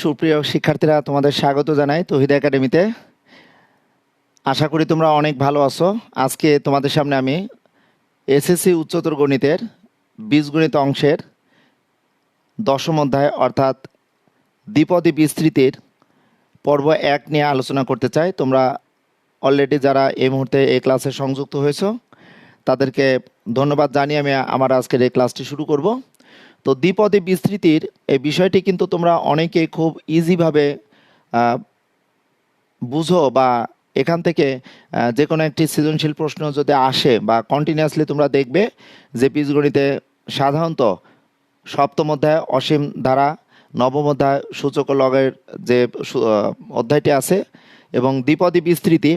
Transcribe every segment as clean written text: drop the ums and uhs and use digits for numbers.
সুপ্রিয় শিক্ষার্থীরা, তোমাদের স্বাগত জানাই তৌহিদ একাডেমিতে। আশা করি তোমরা অনেক ভালো আছো। আজকে তোমাদের সামনে আমি এসএসসি উচ্চতর গণিতের বীজগণিত অংশের দশম অধ্যায় অর্থাৎ দ্বিপদী বিস্তৃতির পর্ব 1 নিয়ে আলোচনা করতে চাই। তোমরা অলরেডি যারা এই মুহূর্তে এই ক্লাসে সংযুক্ত হয়েছো তাদেরকে ধন্যবাদ জানিয়ে আমি আমার আজকের এই ক্লাসটি শুরু করব। তো দ্বিপদী বিস্তৃতির এই বিষয়টি কিন্তু তোমরা অনেকেই খুব ইজিভাবে বুঝো, বা এখান থেকে যে কোনো একটি সৃজনশীল প্রশ্ন যদি আসে বা কন্টিনিউয়াসলি তোমরা দেখবে যে বীজগণিতে সাধারণত সপ্তম অধ্যায় অসীম ধারা, নবম অধ্যায় সূচক ও লগের যে অধ্যায়টি আছে এবং দ্বিপদী বিস্তৃতি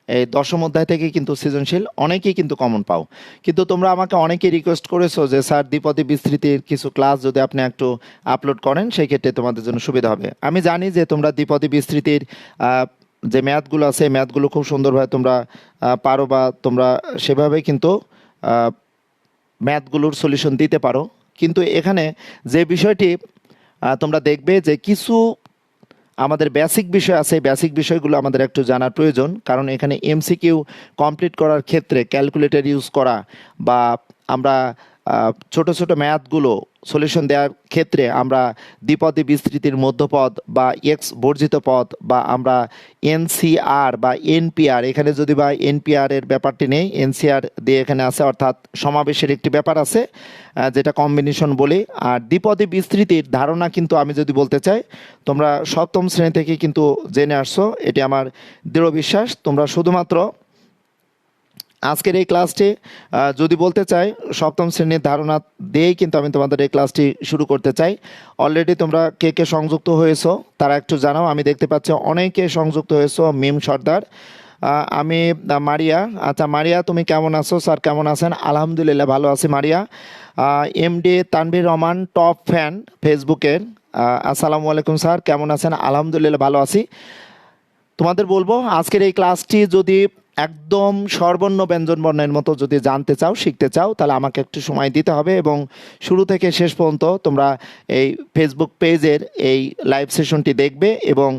এই দশম অধ্যায় থেকে কিন্তু সৃজনশীল অনেকেই কিন্তু কমন পাও। কিন্তু তোমরা আমাকে অনেকেই রিকোয়েস্ট করেছো যে স্যার দ্বিপদী বিস্তৃতির কিছু ক্লাস যদি আপনি একটু আপলোড করেন সেই ক্ষেত্রে তোমাদের জন্য সুবিধা হবে। আমি জানি যে তোমরা দ্বিপদী বিস্তৃতির যে ম্যাথগুলো আছে ম্যাথগুলো খুব সুন্দরভাবে তোমরা পারো, বা তোমরা সেভাবে কিন্তু ম্যাথগুলোর সলিউশন দিতে পারো। কিন্তু এখানে যে বিষয়টি তোমরা দেখবে যে কিছু আমাদের বেসিক বিষয় আছে, বেসিক বিষয়গুলো আমাদের একটু জানার প্রয়োজন, কারণ এখানে এমসিকিউ কমপ্লিট করার ক্ষেত্রে ক্যালকুলেটর ইউজ করা বা আমরা ছোট ছোট ম্যাথগুলো সলিউশন দেওয়ার ক্ষেত্রে আমরা দ্বিপদী বিস্তৃতির মধ্যপদ বা এক্স বর্জিত পদ বা আমরা এনসিআর বা এনপিআর, এখানে যদি বা এনপিআর এর ব্যাপারটি নেই, এনসিআর দিয়ে এখানে আছে, অর্থাৎ সমাবেশের একটি ব্যাপার আছে যেটা কম্বিনেশন বলি। আর দ্বিপদী বিস্তৃতির ধারণা কিন্তু আমি যদি বলতে চাই তোমরা সপ্তম শ্রেণী থেকে কিন্তু জেনে আসছো, এটি আমার দৃঢ় বিশ্বাস। তোমরা শুধুমাত্র আজকের এই ক্লাসটি যদি বলতে চাই সপ্তম শ্রেণীর ধারণা দিয়েই কিন্তু আমি তোমাদের এই ক্লাসটি শুরু করতে চাই। অলরেডি তোমরা কে কে সংযুক্ত হয়েছো তারা একটু জানাও। আমি দেখতে পাচ্ছি অনেকে সংযুক্ত হয়েছো। মিম সর্দার, আমি মারিয়া। আচ্ছা মারিয়া, তুমি কেমন আছো? স্যার কেমন আছেন? আলহামদুলিল্লাহ ভালো আছি মারিয়া। MD Tanvir Rahman, top fan ফেসবুকের, আসসালামু আলাইকুম স্যার, কেমন আছেন? আলহামদুলিল্লাহ ভালো আছি। তোমাদের বলবো আজকের এই ক্লাসটি যদি একদম স্বরবর্ণ ব্যঞ্জন বর্ণের মতো যদি জানতে চাও, শিখতে চাও, তাহলে আমাকে একটু সময় দিতে হবে এবং শুরু থেকে শেষ পর্যন্ত তোমরা এই ফেসবুক পেজের এই লাইভ সেশনটি দেখবে এবং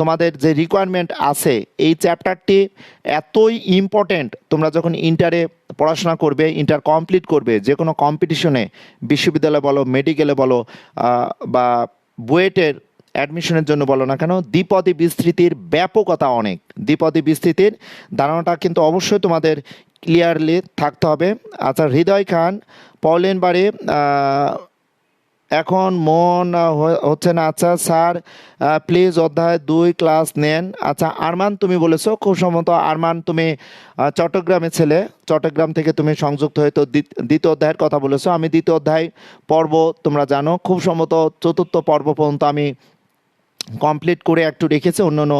তোমাদের যে রিকোয়ারমেন্ট আছে এই চ্যাপ্টারটি এতই ইম্পর্টেন্ট। তোমরা যখন ইন্টারে পড়াশোনা করবে, ইন্টার কমপ্লিট করবে, যে কোনো কম্পিটিশনে বিশ্ববিদ্যালয় বলো, মেডিকেলে বলো বা বুয়েটের অ্যাডমিশনের জন্য বলো না কেন, দ্বিপদী বিস্তৃতির ব্যাপকতা অনেক। দ্বিপদী বিস্তৃতির ধারণাটা কিন্তু অবশ্যই তোমাদের ক্লিয়ারলি থাকতে হবে। আচ্ছা হৃদয় খান, পৌলেন বাড়ি, এখন মন হচ্ছে না। আচ্ছা স্যার প্লিজ অধ্যায় 2 ক্লাস নেন। আচ্ছা আরমান, তুমি বলেছো খুব সম্ভবত আরমান তুমি চট্টগ্রামের ছেলে, চট্টগ্রাম থেকে তুমি সংযুক্ত হয়ে তো দ্বিতীয় অধ্যায়ের কথা বলেছো। আমি দ্বিতীয় অধ্যায় পর্ব তোমরা জানো খুব সম্ভবত চতুর্থ পর্ব পর্যন্ত আমি কমপ্লিট করে একটু রেখেছে, অন্যান্য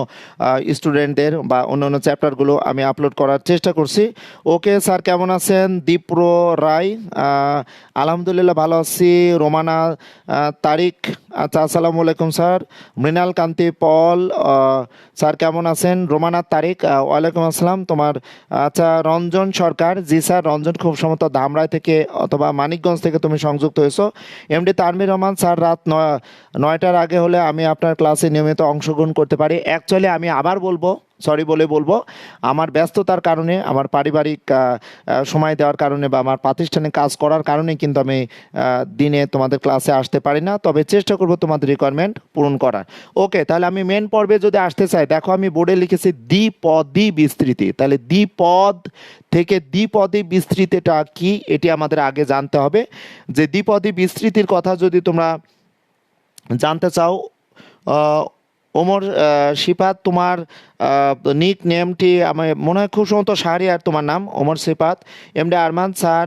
স্টুডেন্টদের বা অন্যান্য চ্যাপ্টারগুলো আমি আপলোড করার চেষ্টা করছি। ওকে স্যার কেমন আছেন? দীপ্র রায়, আলহামদুলিল্লাহ ভালো আছি। রোমানা তারিক, আচ্ছা আসসালামু আলাইকুম স্যার। মৃণাল কান্তি পল, স্যার কেমন আছেন? রোমানা তারিক, ওয়ালাইকুম আসসালাম। তোমার আচ্ছা রঞ্জন সরকার, জি স্যার রঞ্জন, খুব সম্ভবত ধামরাই থেকে অথবা মানিকগঞ্জ থেকে তুমি সংযুক্ত হয়েছো। এমডি তানভীর রহমান, স্যার রাত 9টার আগে হলে আমি আপনার ক্লাসে নিয়মিত অংশগ্রহণ করতে পারি। অ্যাকচুয়ালি আমি আবার বলবো, সরি বলবো, আমার ব্যস্ততার কারণে, আমার পারিবারিক সময় দেওয়ার কারণে বা আমার প্রাতিষ্ঠানিক কাজ করার কারণে কিন্তু আমি দিনে তোমাদের ক্লাসে আসতে পারি না, তবে চেষ্টা করব তোমাদের রিকোয়ারমেন্ট পূরণ করার। ওকে, তাহলে আমি মেন পর্বে যদি আসতে চাই, দেখো আমি বোর্ডে লিখেছি দ্বিপদী বিস্তৃতি। তাহলে দ্বিপদ থেকে দ্বিপদী বিস্তৃতিটা কি এটি আমাদের আগে জানতে হবে। যে দ্বিপদী বিস্তৃতির কথা যদি তোমরা জানতে চাও, ওমর সিফাত, তোমার নিক নেমটি আমার মনে হয় খুব সম্ভবত শাহরিয়ার তোমার নাম, ওমর সিফাত। এমডি আরমান, স্যার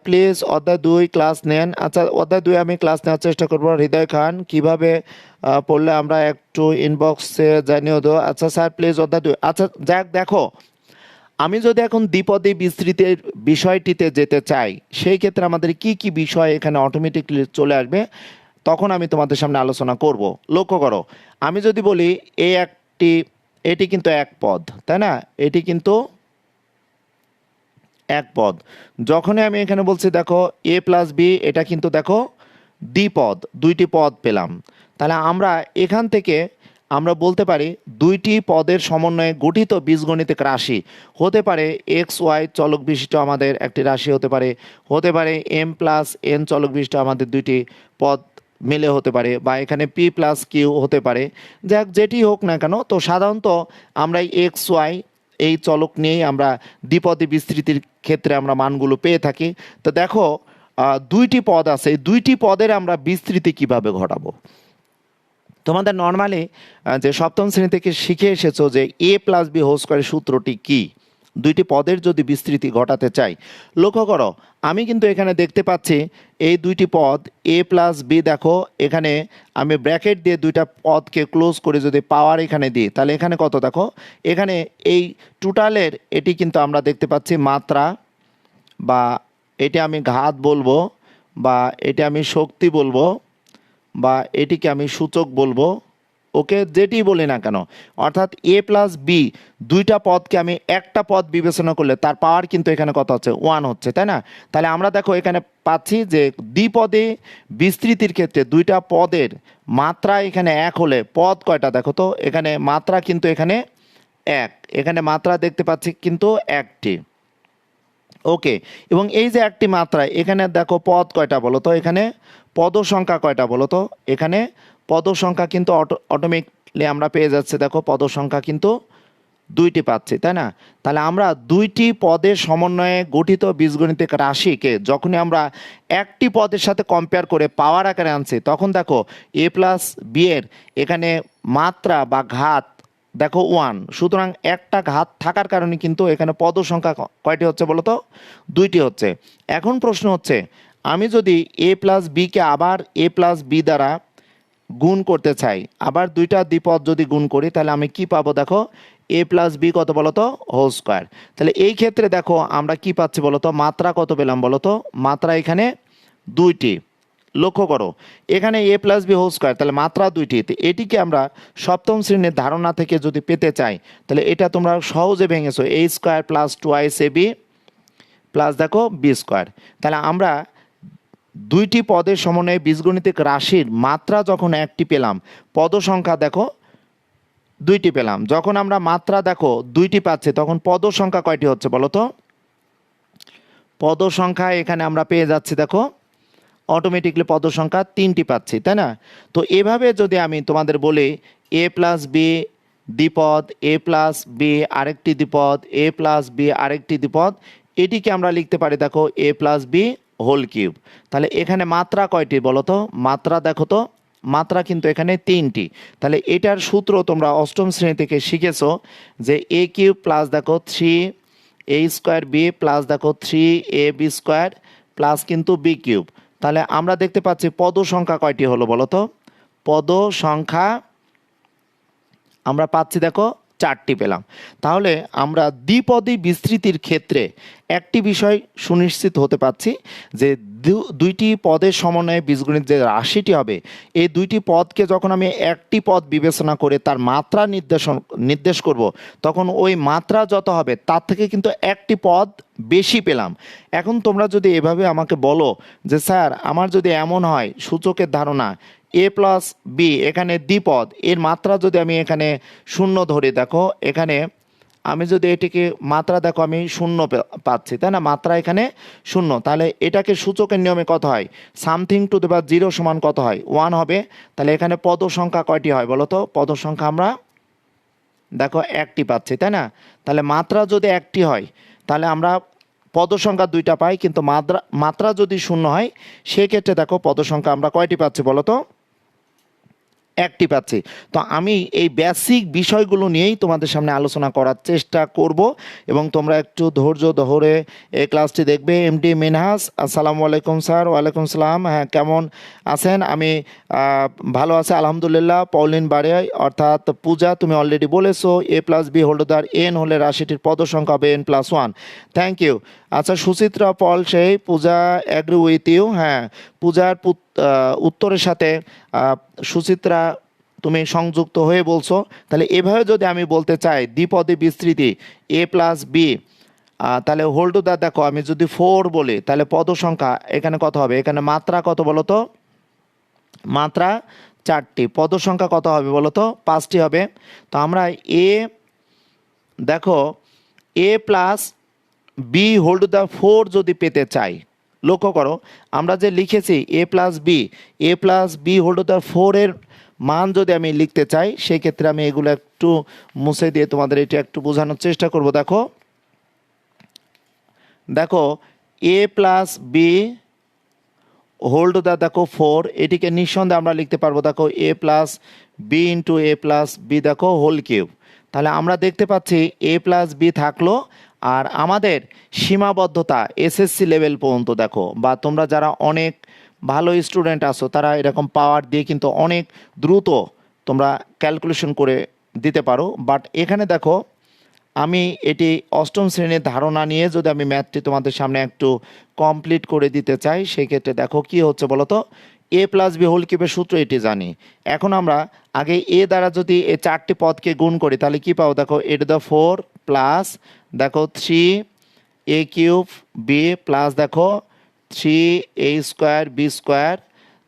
প্লিজ অধ্যায় 2 ক্লাস নেন। আচ্ছা অধ্যায় 2 আমি ক্লাস নেওয়ার চেষ্টা করবো। হৃদয় খান, কিভাবে পড়লে আমরা একটু ইনবক্সে জানিয়ে দেবো। আচ্ছা স্যার প্লিজ অধ্যায় 2। আচ্ছা যাক, দেখো আমি যদি এখন দ্বিপদী বিস্তৃতির বিষয়টিতে যেতে চাই সেই ক্ষেত্রে আমাদের কি কি বিষয় এখানে অটোমেটিকলি চলে আসবে, তখন আমি তোমাদের সামনে আলোচনা করব। লক্ষ্য করো, আমি যদি বলি এটি কিন্তু এক পদ, তাই না? এটি কিন্তু এক পদ। যখনই আমি এখানে বলছি দেখো a প্লাস বি, এটা কিন্তু দেখো দ্বিপদ, দুইটি পদ পেলাম। তাহলে আমরা এখান থেকে আমরা বলতে পারি দুইটি পদের সমন্বয়ে গঠিত বীজগণিতিক রাশি হতে পারে এক্স ওয়াই চলক বিশিষ্ট আমাদের একটি রাশি হতে পারে এম প্লাস এন চলক বিশিষ্ট আমাদের দুইটি পদ মিলে হতে পারে, বা এখানে পি প্লাস কিউ হতে পারে। যাক যেটি হোক না কেন, তো সাধারণত আমরা এক্স ওয়াই এই চলক নিয়েই আমরা দ্বিপদী বিস্তৃতির ক্ষেত্রে আমরা মানগুলো পেয়ে থাকি। তো দেখো দুইটি পদ আছে, এই দুইটি পদের আমরা বিস্তৃতি কিভাবে ঘটাবো। তোমাদের নর্মালি যে সপ্তম শ্রেণী থেকে শিখে এসেছো যে এ প্লাস বি হোল স্কোয়ারের সূত্রটি কি, দুইটি পদের যদি বিস্তৃতি ঘটাতে চাই। লক্ষ্য করো আমি কিন্তু এখানে দেখতে পাচ্ছি এই দুইটি পদ এ প্লাস বি, দেখো এখানে আমি ব্র্যাকেট দিয়ে দুইটা পদকে ক্লোজ করে যদি পাওয়ার এখানে দিই, তাহলে এখানে কত দেখো, এখানে এই টোটালের এটি কিন্তু আমরা দেখতে পাচ্ছি মাত্রা, বা এটি আমি ঘাত বলবো, বা এটি আমি শক্তি বলবো, বা এটিকে আমি সূচক বলবো, ওকে যেটি বলি না কেন। অর্থাৎ এ প্লাস বি দুইটা পদকে আমি একটা পদ বিবেচনা করলে তার পাওয়ার কিন্তু এখানে কত হচ্ছে, 1 হচ্ছে, তাই না। তাহলে আমরা দেখো এখানে পাচ্ছি যে দ্বিপদে বিস্তৃতির ক্ষেত্রে দুইটা পদের মাত্রা এখানে 1 হলে পদ কয়টা দেখো তো, এখানে মাত্রা কিন্তু এখানে 1, এখানে মাত্রা দেখতে পাচ্ছি কিন্তু একটি। ওকে, এবং এই যে একটি মাত্রা এখানে দেখো পদ কয়টা বলো তো, এখানে পদ সংখ্যা কয়টা বলো তো, এখানে পদ সংখ্যা কিন্তু অটোমেটিকলি আমরা পেয়ে যাচ্ছে, দেখো পদ সংখ্যা কিন্তু দুইটি পাচ্ছি, তাই না। তাহলে আমরা দুইটি পদের সমন্বয়ে গঠিত বীজগণিতিক রাশিকে যখনই আমরা একটি পদের সাথে কম্পেয়ার করে পাওয়ার আকারে আনছি, তখন দেখো এ প্লাস বি এর এখানে মাত্রা বা ঘাত দেখো 1, সুতরাং একটা ঘাত থাকার কারণে কিন্তু এখানে পদ সংখ্যা কয়টি হচ্ছে বলো তো, দুইটি হচ্ছে। এখন প্রশ্ন হচ্ছে আমি যদি এ প্লাস বিকে আবার এ প্লাস বি দ্বারা গুণ করতে চাই, আবার দুইটা দ্বিপদ যদি গুণ করি, তাহলে আমি কি পাবো দেখো, এ প্লাস বি কত বলো তো, হোল স্কোয়ার। তাহলে এই ক্ষেত্রে দেখো আমরা কি পাচ্ছি বলো তো, মাত্রা কত পেলাম বলো তো, মাত্রা এখানে দুইটি। লক্ষ্য করো এখানে a plus B whole square, তাহলে মাত্রা দুইটি। এটিকে আমরা সপ্তম শ্রেণীর ধারণা থেকে যদি পেতে চাই, তাহলে এটা তোমরা সহজে ভেঙেছো, এ square plus twice A B plus দেখো বি স্কোয়ার। তাহলে আমরা দুইটি পদের সমন্বয়ে বীজগণিতিক রাশির মাত্রা যখন একটি পেলাম, পদ সংখ্যা দেখো দুইটি পেলাম। যখন আমরা মাত্রা দেখো দুইটি পাচ্ছি, তখন পদ সংখ্যা কয়টি হচ্ছে বলো তো, পদ সংখ্যা এখানে আমরা পেয়ে যাচ্ছি দেখো অটোমেটিকলি পদ সংখ্যা 3টি পাচ্ছি, তাই না। তো এভাবে যদি আমি তোমাদের বলি এ প্লাস বি দ্বিপদ, এ প্লাস বি আরেকটি দ্বিপদ, এ প্লাস বি আরেকটি দ্বিপদ, এটিকে আমরা লিখতে পারি দেখো এ প্লাস বি হোল কিউব। তাহলে এখানে মাত্রা কয়টি বলো তো, মাত্রা দেখো তো, মাত্রা কিন্তু এখানে 3টি। তাহলে এটার সূত্র তোমরা অষ্টম শ্রেণী থেকে শিখেছো যে এ কিউব প্লাস দেখো 3 এ স্কোয়ার বি প্লাস দেখো 3 এ বি স্কোয়ার প্লাস কিন্তু বি কিউব। তাহলে আমরা দেখতে পাচ্ছি পদ সংখ্যা কয়টি হলো বলো তো, পদ সংখ্যা আমরা পাচ্ছি দেখো 4টি পেলাম। তাহলে আমরা দ্বিপদী বিস্তৃতির ক্ষেত্রে একটি বিষয় সুনিশ্চিত হতে পারছি যে দুইটি পদের সমন্বয়ে বীজগণিত যে রাশিটি হবে, এই দুইটি পদকে যখন আমি একটি পদ বিবেচনা করে তার মাত্রা নির্দেশ করব, তখন ওই মাত্রা যত হবে তার থেকে কিন্তু একটি পদ বেশি পেলাম। এখন তোমরা যদি এভাবে আমাকে বলো যে স্যার আমার যদি এমন হয় সূচকের ধারণা এ প্লাস বি এখানে দ্বিপদ, এর মাত্রা যদি আমি এখানে 0 ধরি, দেখো এখানে আমি যদি এটিকে মাত্রা দেখো আমি 0 পাচ্ছি, তাই না, মাত্রা এখানে 0। তাহলে এটাকে সূচকের নিয়মে কত হয়, সামথিং টু দি পাওয়ার 0 সমান কত হয়, 1 হবে। তাহলে এখানে পদ সংখ্যা কয়টি হয় বলো তো, পদ সংখ্যা আমরা দেখো একটি পাচ্ছি, তাই না। তাহলে মাত্রা যদি একটি হয় তাহলে আমরা পদ সংখ্যা 2টা পাই, কিন্তু মাত্রা যদি 0 হয় সেক্ষেত্রে দেখো পদ সংখ্যা আমরা কয়টি পাচ্ছি বলো তো, একটি পাচ্ছি। তো আমি এই বেসিক বিষয়গুলো নিয়েই তোমাদের সামনে আলোচনা করার চেষ্টা করব, এবং তোমরা একটু ধৈর্য ধরে এই ক্লাসটি দেখবে। এমডি মিনহাস, আসসালামু আলাইকুম স্যার। ওয়ালাইকুম সালাম। হ্যাঁ, কেমন আছেন? আমি ভালো আছি আলহামদুলিল্লাহ। পৌলিন বাড়ে অর্থাৎ পূজা, তুমি অলরেডি বলেছো A plus B whole to the N হলে রাশিটির পদ সংখ্যা হবে n+1। Thank you. আচ্ছা সুচিত্রা পল, সেই পূজা অ্যাগ্রি উইথ ইউ। হ্যাঁ, পূজার উত্তরের সাথে সুচিত্রা তুমি সংযুক্ত হয়ে বলছো। তাহলে এভাবে যদি আমি বলতে চাই দ্বিপদী বিস্তৃতি এ প্লাস বি, তাহলে হোল টু দ্য দেখো আমি যদি 4 বলি, তাহলে পদ সংখ্যা এখানে কত হবে, এখানে মাত্রা কত বলো তো, মাত্রা 4টি। পদ সংখ্যা কত হবে বলো তো? 5টি হবে। তো আমরা এ দেখো এ plus B whole to the 4 যদি পেতে চাই, লক্ষ্য করো আমরা যে লিখেছি A plus B whole to the 4 এর মান যদি আমি লিখতে চাই, সেক্ষেত্রে আমি এগুলো একটু মুছে দিয়ে তোমাদের এটা একটু বোঝানোর চেষ্টা করব। দেখো দেখো এ plus B whole to the দেখো 4, এটিকে নিঃসন্দেহে আমরা লিখতে পারবো দেখো এ plus b into a plus b দেখো হোল কিউব। তাহলে আমরা দেখতে পাচ্ছি এ প্লাস বি থাকলো, আর আমাদের সীমাবদ্ধতা এসএসসি লেভেল পর্যন্ত দেখো, বা তোমরা যারা অনেক ভালো স্টুডেন্ট আছো তারা এরকম পাওয়ার দিয়ে কিন্তু অনেক দ্রুত তোমরা ক্যালকুলেশন করে দিতে পারো। বাট এখানে দেখো আমি এটি অষ্টম শ্রেণীর ধারণা নিয়ে যদি আমি ম্যাথটি তোমাদের সামনে একটু কমপ্লিট করে দিতে চাই, সেক্ষেত্রে দেখো কি হচ্ছে বলো তো? এ প্লাস বি হোল কিউবের সূত্র এটি জানি। এখন আমরা আগে এ দ্বারা যদি এই 4টি পদকে গুণ করি তাহলে কি পাবো? দেখো এ টু দ্য 4 প্লাস দেখো 3 এ কিউব বি প্লাস দেখো 3 এ স্কোয়ার বি স্কোয়ার,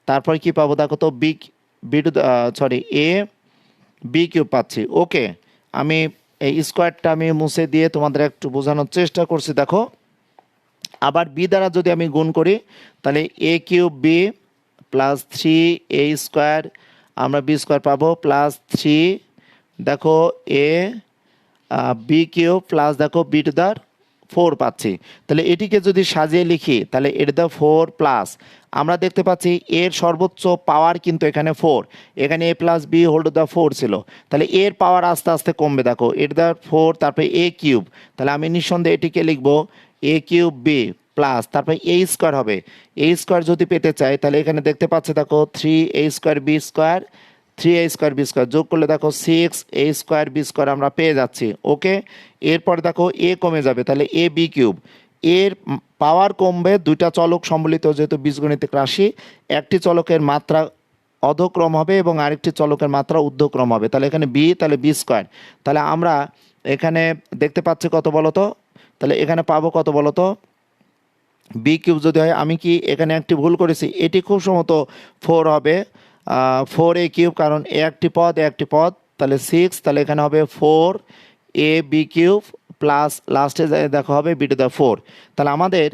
তারপর কি পাবো দেখো তো বি বি টু সরি এ বি কিউব পাচ্ছি। ওকে, আমি এই স্কোয়ারটা আমি মুছে দিয়ে তোমাদের একটু বোঝানোর চেষ্টা করছি। দেখো আবার বি দ্বারা যদি আমি গুণ করি তাহলে এ কিউব বি প্লাস 3 এ স্কোয়ার, আমরা বি স্কোয়ার পাবো প্লাস 3 দেখো এ বি কিউব প্লাস দেখো বি টু দ্য 4 পাচ্ছি। তাহলে এটিকে যদি সাজিয়ে লিখি তাহলে এ টু দ্য 4 প্লাস আমরা দেখতে পাচ্ছি এর সর্বোচ্চ পাওয়ার কিন্তু এখানে 4, এখানে a plus B whole to the 4 ছিল, তাহলে এর পাওয়ার আস্তে আস্তে কমবে। দেখো এ টু দ্য 4 তারপরে এ কিউব, তাহলে আমি নিঃসন্দেহে এটিকে লিখবো এ কিউব বি প্লাস তারপরে এ স্কোয়ার হবে। এ স্কোয়ার যদি পেতে চাই তাহলে এখানে দেখতে পাচ্ছি দেখো 3 এ স্কোয়ার বি স্কোয়ার, 3 এ স্কোয়ার বি স্কোয়ার যোগ করলে দেখো 6 এ স্কোয়ার বি স্কোয়ার আমরা পেয়ে যাচ্ছি। ওকে, এরপরে দেখো এ কমে যাবে, তাহলে এ বি কিউব, এর পাওয়ার কমবে, দুইটা চলক সম্বলিত যেহেতু বীজগণিতিক রাশি, একটি চলকের মাত্রা অধক্রম হবে এবং আরেকটি চলকের মাত্রা ঊর্ধ্বক্রম হবে। তাহলে এখানে বি, তাহলে বি স্কোয়ার, তাহলে আমরা এখানে দেখতে পাচ্ছি কত বলতো? তাহলে এখানে পাবো কত বলতো? বি কিউব যদি হয়, আমি কি এখানে একটি ভুল করেছি? এটি খুব সম্ভবত 4 হবে, 4 এ কিউব, কারণ এ একটি পদ, তাহলে 6, তাহলে এখানে হবে 4 এ বি কিউব প্লাস লাস্টে দেখো হবে বি টু দ্য 4। তাহলে আমাদের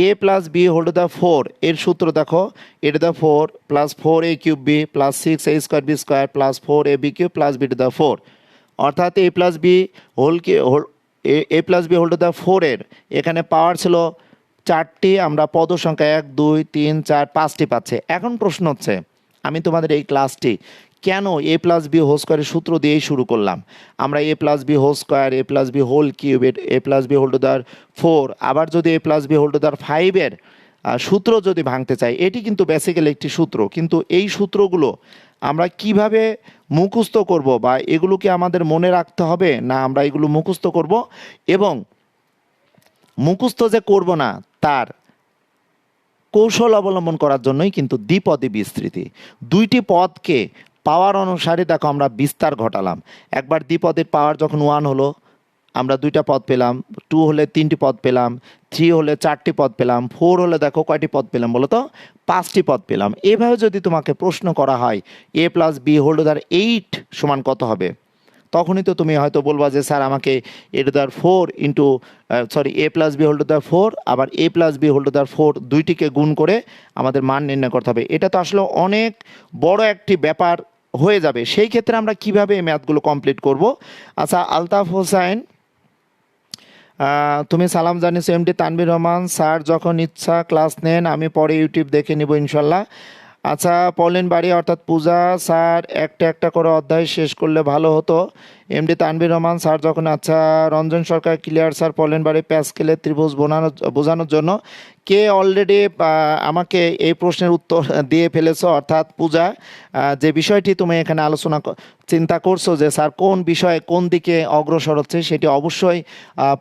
a plus B whole to the 4 এর সূত্র দেখো a to the 4 plus 4 a cube b plus 6 a square b square plus 4 a b cube plus b to the 4, অর্থাৎ a plus B whole a plus B whole to the 4 এর এখানে পাওয়ার ছিল 4টি, আমরা পদ সংখ্যা 1 2 3 4 5টি পাচ্ছে। এখন প্রশ্ন হচ্ছে আমি তোমাদের এই ক্লাসটি কেন এ প্লাস বি হোল স্কোয়ারের সূত্র দিয়েই শুরু করলাম? আমরা a plus B whole square, a plus B whole cube, a plus B whole to the 4, আবার যদি a plus B whole to the 5 এর সূত্র যদি ভাঙতে চাই, এটি কিন্তু বেসিক্যালি একটি সূত্র, কিন্তু এই সূত্রগুলো আমরা কিভাবে মুখস্থ করব বা এগুলো কি আমাদের মনে রাখতে হবে, না আমরা এগুলো মুখস্থ করব, এবং মুখস্থ যে করব না তার কৌশল অবলম্বন করার জন্যই কিন্তু দ্বিপদী বিস্তৃতি। দুইটি পদকে পাওয়ার অনুসারে দেখো আমরা বিস্তার ঘটালাম। একবার দ্বিপদের পাওয়ার যখন 1 হলো আমরা 2টা পদ পেলাম, 2 হলে 3টি পদ পেলাম, 3 হলে 4টি পদ পেলাম, 4 হলে দেখো কয়টি পদ পেলাম বলো তো? 5টি পদ পেলাম। এভাবে যদি তোমাকে প্রশ্ন করা হয় a plus B whole to the 8 সমান কত হবে, তখনই তো তুমি হয়তো বলবা যে স্যার আমাকে a to the 4 into a plus B whole to the 4 আবার a plus B whole to the 4 দুইটিকে গুণ করে আমাদের মান নির্ণয় করতে হবে। এটা তো আসলে অনেক বড় একটি ব্যাপার হয়ে যাবে। সেই ক্ষেত্রে আমরা কিভাবে এই ম্যাথগুলো কমপ্লিট করব? আচ্ছা, আলতাফ হোসাইন তুমি সালাম জানিয়েছো। এমডি তানভীর রহমান স্যার যখন ইচ্ছা ক্লাস নেন, আমি পরে ইউটিউব দেখে নিব ইনশাল্লাহ। আচ্ছা, পলিন বাড়ি অর্থাৎ পূজা স্যার একটা একটা করে অধ্যায় শেষ করলে ভালো হতো। এমডি তানভীর রহমান স্যার যখন, আচ্ছা রঞ্জন সরকার ক্লিয়ার স্যার পলিন বাড়ি প্যাসকেলের ত্রিভুজ বোঝানোর জন্য কে অলরেডি আমাকে এই প্রশ্নের উত্তর দিয়ে ফেলেছো, অর্থাৎ পূজা যে বিষয়টি তুমি এখানে আলোচনা চিন্তা করছো যে স্যার কোন বিষয়ে কোন দিকে অগ্রসর হচ্ছে, সেটি অবশ্যই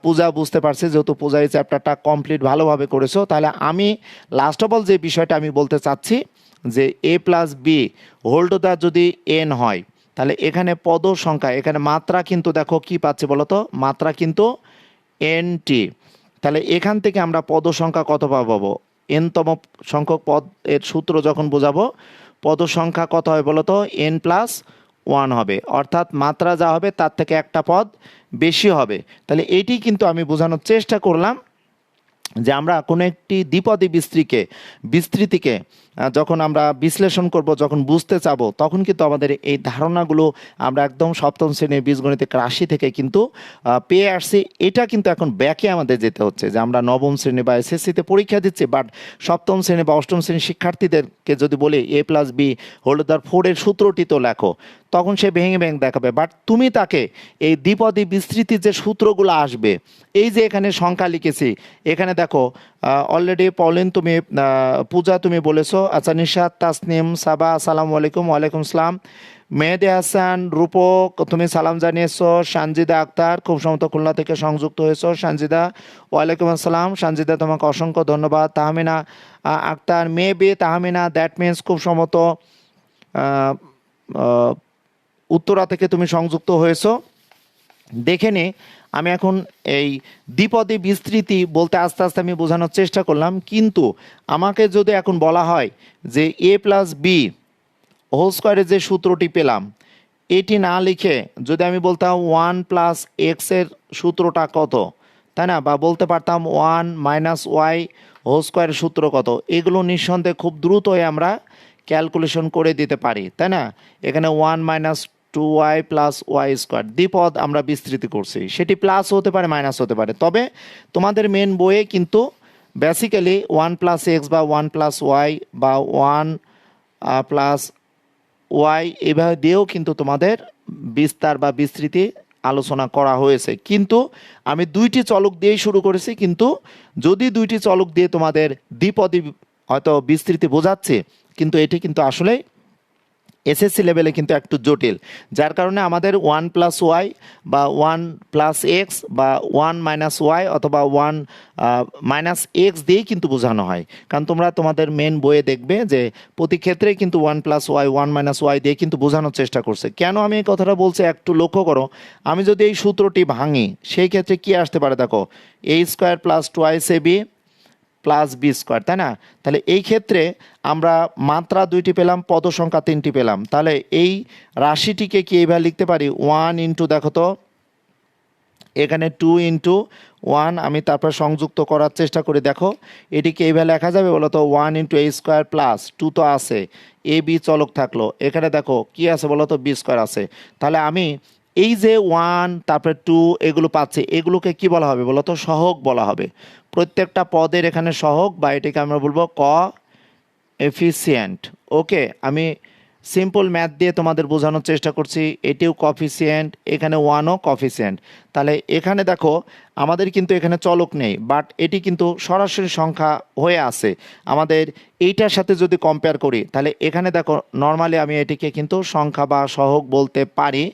পূজা বুঝতে পারছে, যেহেতু পূজা এই চ্যাপ্টারটা কমপ্লিট ভালোভাবে করেছো। তাহলে আমি লাস্ট অফ অল যে বিষয়টা আমি বলতে চাচ্ছি যে a plus B whole to the যদি এন হয়, তাহলে এখানে পদ সংখ্যা, এখানে মাত্রা কিন্তু দেখো কি পাচ্ছে বলো তো? মাত্রা কিন্তু এনটি। তাহলে এখান থেকে আমরা পদ সংখ্যা কত পাবো? এনতম সংখ্যক পদ এর সূত্র যখন বোঝাবো পদ সংখ্যা কত হয় বলো তো, n+1 হবে, অর্থাৎ মাত্রা যা হবে তার থেকে একটা পদ বেশি হবে। তাহলে এইটি কিন্তু আমি বোঝানোর চেষ্টা করলাম যে আমরা কোনো একটি দ্বিপদী বিস্তৃতিকে যখন আমরা বিশ্লেষণ করব, যখন বুঝতে চাবো, তখন কিন্তু আমাদের এই ধারণাগুলো আমরা একদম সপ্তম শ্রেণীর বীজগণিতিক রাশি থেকে কিন্তু পেয়ে আসছি। এটা কিন্তু এখন ব্যাকে আমাদের যেতে হচ্ছে, যে আমরা নবম শ্রেণী বা এসএসসিতে পরীক্ষা দিচ্ছি, বাট সপ্তম শ্রেণী বা অষ্টম শ্রেণীর শিক্ষার্থীদেরকে যদি বলি a+b^4 এর সূত্রটি তো লেখো, তখন সে ভেঙে ভেঙে দেখাবে। বাট তুমি তাকে এই দ্বিপদী বিস্তৃতির যে সূত্রগুলো আসবে, এই যে এখানে সংখ্যা লিখেছি, এখানে দেখো অলরেডি পলিন তুমি পূজা তুমি বলেছো, আচ্ছা নিশাত, তাসনিম, সাবা আসসালামু আলাইকুম। ওয়ালাইকুম সালাম। মেহেদি হাসান, রূপক তুমি সালাম জানিয়েছো। সানজিদা আক্তার খুব সম্ভবত খুলনা থেকে সংযুক্ত হয়েছো। সানজিদা ওয়ালাইকুম আসসালাম। সানজিদা তোমাকে অসংখ্য ধন্যবাদ। Tahmina Akter, maybe Tahmina, that means খুব সম্ভবত উত্তরা থেকে তুমি সংযুক্ত হয়েছো। দেখে নে, আমি এখন এই দ্বিপদী বিস্তৃতি বলতে আস্তে আস্তে আমি বোঝানোর চেষ্টা করলাম, কিন্তু আমাকে যদি এখন বলা হয় যে a+b² যে সূত্রটি পেলাম, এটি না লিখে যদি আমি বলতাম 1+x এর সূত্রটা কত, তাই না, বা বলতে পারতাম 1-y² সূত্র কত, এগুলো নিঃসন্দেহে খুব দ্রুতই আমরা ক্যালকুলেশন করে দিতে পারি, তাই না। এখানে 1-2y+y² দ্বিপদ আমরা বিস্তৃতি করছি, সেটি প্লাস হতে পারে, মাইনাস হতে পারে, তবে তোমাদের মেন বইয়ে কিন্তু বেসিক্যালি 1+x বা 1+y বা 1+y এভাবে দিয়েও কিন্তু তোমাদের বিস্তার বা বিস্তৃতি আলোচনা করা হয়েছে। কিন্তু আমি দুইটি চলক দিয়েই শুরু করেছি, কিন্তু যদি দুইটি চলক দিয়ে তোমাদের দ্বিপদী হয়তো বিস্তৃতি বোঝাচ্ছে, কিন্তু এটি কিন্তু আসলে এসএসসি লেভেলে কিন্তু একটু জটিল, যার কারণে আমাদের 1+y বা 1+x বা 1-y অথবা 1-x দিয়েই কিন্তু বোঝানো হয়। কারণ তোমরা তোমাদের মেন বইয়ে দেখবে যে প্রতি ক্ষেত্রে কিন্তু 1+y 1-y দিয়ে কিন্তু বোঝানোর চেষ্টা করছে। কেন আমি এই কথাটা বলছি একটু লক্ষ্য করো। আমি যদি এই সূত্রটি ভাঙি, সেই ক্ষেত্রে কি আসতে পারে দেখো, a²+2ab+b², তাই না। তাহলে এই ক্ষেত্রে আমরা মাত্রা দুইটি পেলাম, পদ সংখ্যা তিনটি পেলাম। তাহলে এই রাশিটিকে কি এইভাবে লিখতে পারি, 1 ইন্টু, দেখো তো এখানে 2 ইন্টু 1, আমি তারপর সংযুক্ত করার চেষ্টা করি, দেখো এটিকে এইভাবে লেখা যাবে বলো তো, 1 ইন্টু a²+2 তো আছে, এ বি চলক থাকলো, এখানে দেখো কি আছে বলো তো, b² আছে। তাহলে আমি এই যে 1 তারপরে 2 এগুলো পাচ্ছি, এগুলোকে কি বলা হবে বলো তো, সহগ বলা হবে। প্রত্যেকটা পদের এখানে সহগ, বা এটাকে আমরা বলবো কোএফিসিয়েন্ট। ওকে, আমি সিম্পল ম্যাথ দিয়ে তোমাদের বোঝানোর চেষ্টা করছি। এটিও কোএফিসিয়েন্ট, এখানে 1ও কোএফিসিয়েন্ট। তাহলে এখানে দেখো আমাদের কিন্তু এখানে চলক নেই, বাট এটি কিন্তু সরাসরি সংখ্যা হয়ে আছে। আমাদের এইটার সাথে যদি কম্পেয়ার করি, তাহলে এখানে দেখো নর্মালি আমি এটিকে কিন্তু সংখ্যা বা সহগ বলতে পারি,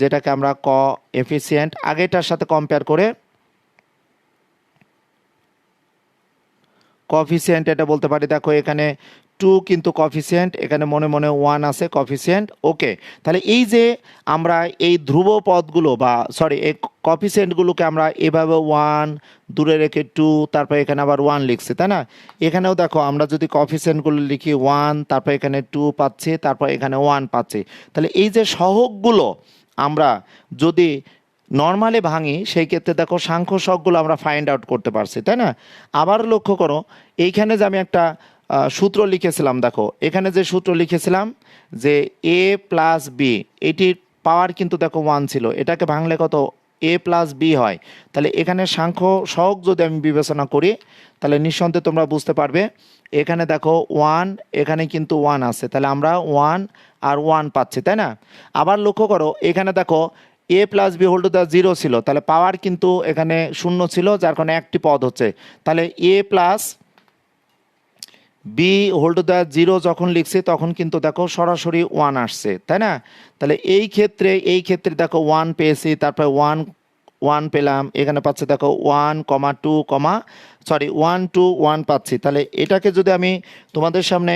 যেটাকে আমরা কোএফিসিয়েন্ট আগেটার সাথে কম্পেয়ার করে কোএফিসিয়েন্ট এটা বলতে পারি। দেখো এখানে 2 কিন্তু কোএফিসিয়েন্ট, এখানে মনে মনে 1 আছে কোএফিসিয়েন্ট। ওকে, তাহলে এই যে আমরা এই ধ্রুব পদগুলো বা সরি এই কোএফিসিয়েন্টগুলোকে আমরা এভাবে 1 দূরে রেখে 2, তারপর এখানে আবার 1 লিখছি, তাই না। এখানেও দেখো আমরা যদি কোএফিসিয়েন্টগুলো লিখি 1, তারপর এখানে 2 পাচ্ছি, তারপর এখানে 1 পাচ্ছি। তাহলে এই যে সহগগুলো আমরা যদি নর্মালি ভাঙি, সেই ক্ষেত্রে দেখো সাংখ্য সহগগুলো আমরা ফাইন্ড আউট করতে পারছি, তাই না। আবার লক্ষ্য করো, এইখানে যে আমি একটা সূত্র লিখেছিলাম, দেখো এখানে যে সূত্র লিখেছিলাম যে a+b, এটির পাওয়ার কিন্তু দেখো 1 ছিল, এটাকে ভাঙলে কত, a+b হয়। তাহলে এখানে সাংখ্য সহগ যদি আমি বিবেচনা করি, তাহলে নিঃসন্দেহে তোমরা বুঝতে পারবে, এখানে দেখো 1, এখানে কিন্তু 1 আছে, তাহলে আমরা 1 আর 1 পাচ্ছি, তাই না। আবার লক্ষ্য করো, এখানে দেখো a+b² 0 ছিল, তাহলে পাওয়ার কিন্তু এখানে 0 ছিল, যার কারণে একটি পদ হচ্ছে। তাহলে a+b² যখন লিখছি, তখন কিন্তু দেখো সরাসরি 1 আসছে, তাই না। তাহলে এই ক্ষেত্রে দেখো 1 পেয়েছি, তারপরে 1 পেলাম, এখানে পাচ্ছি দেখো 1,2, 1 2 1 পাচ্ছি। তাহলে এটাকে যদি আমি তোমাদের সামনে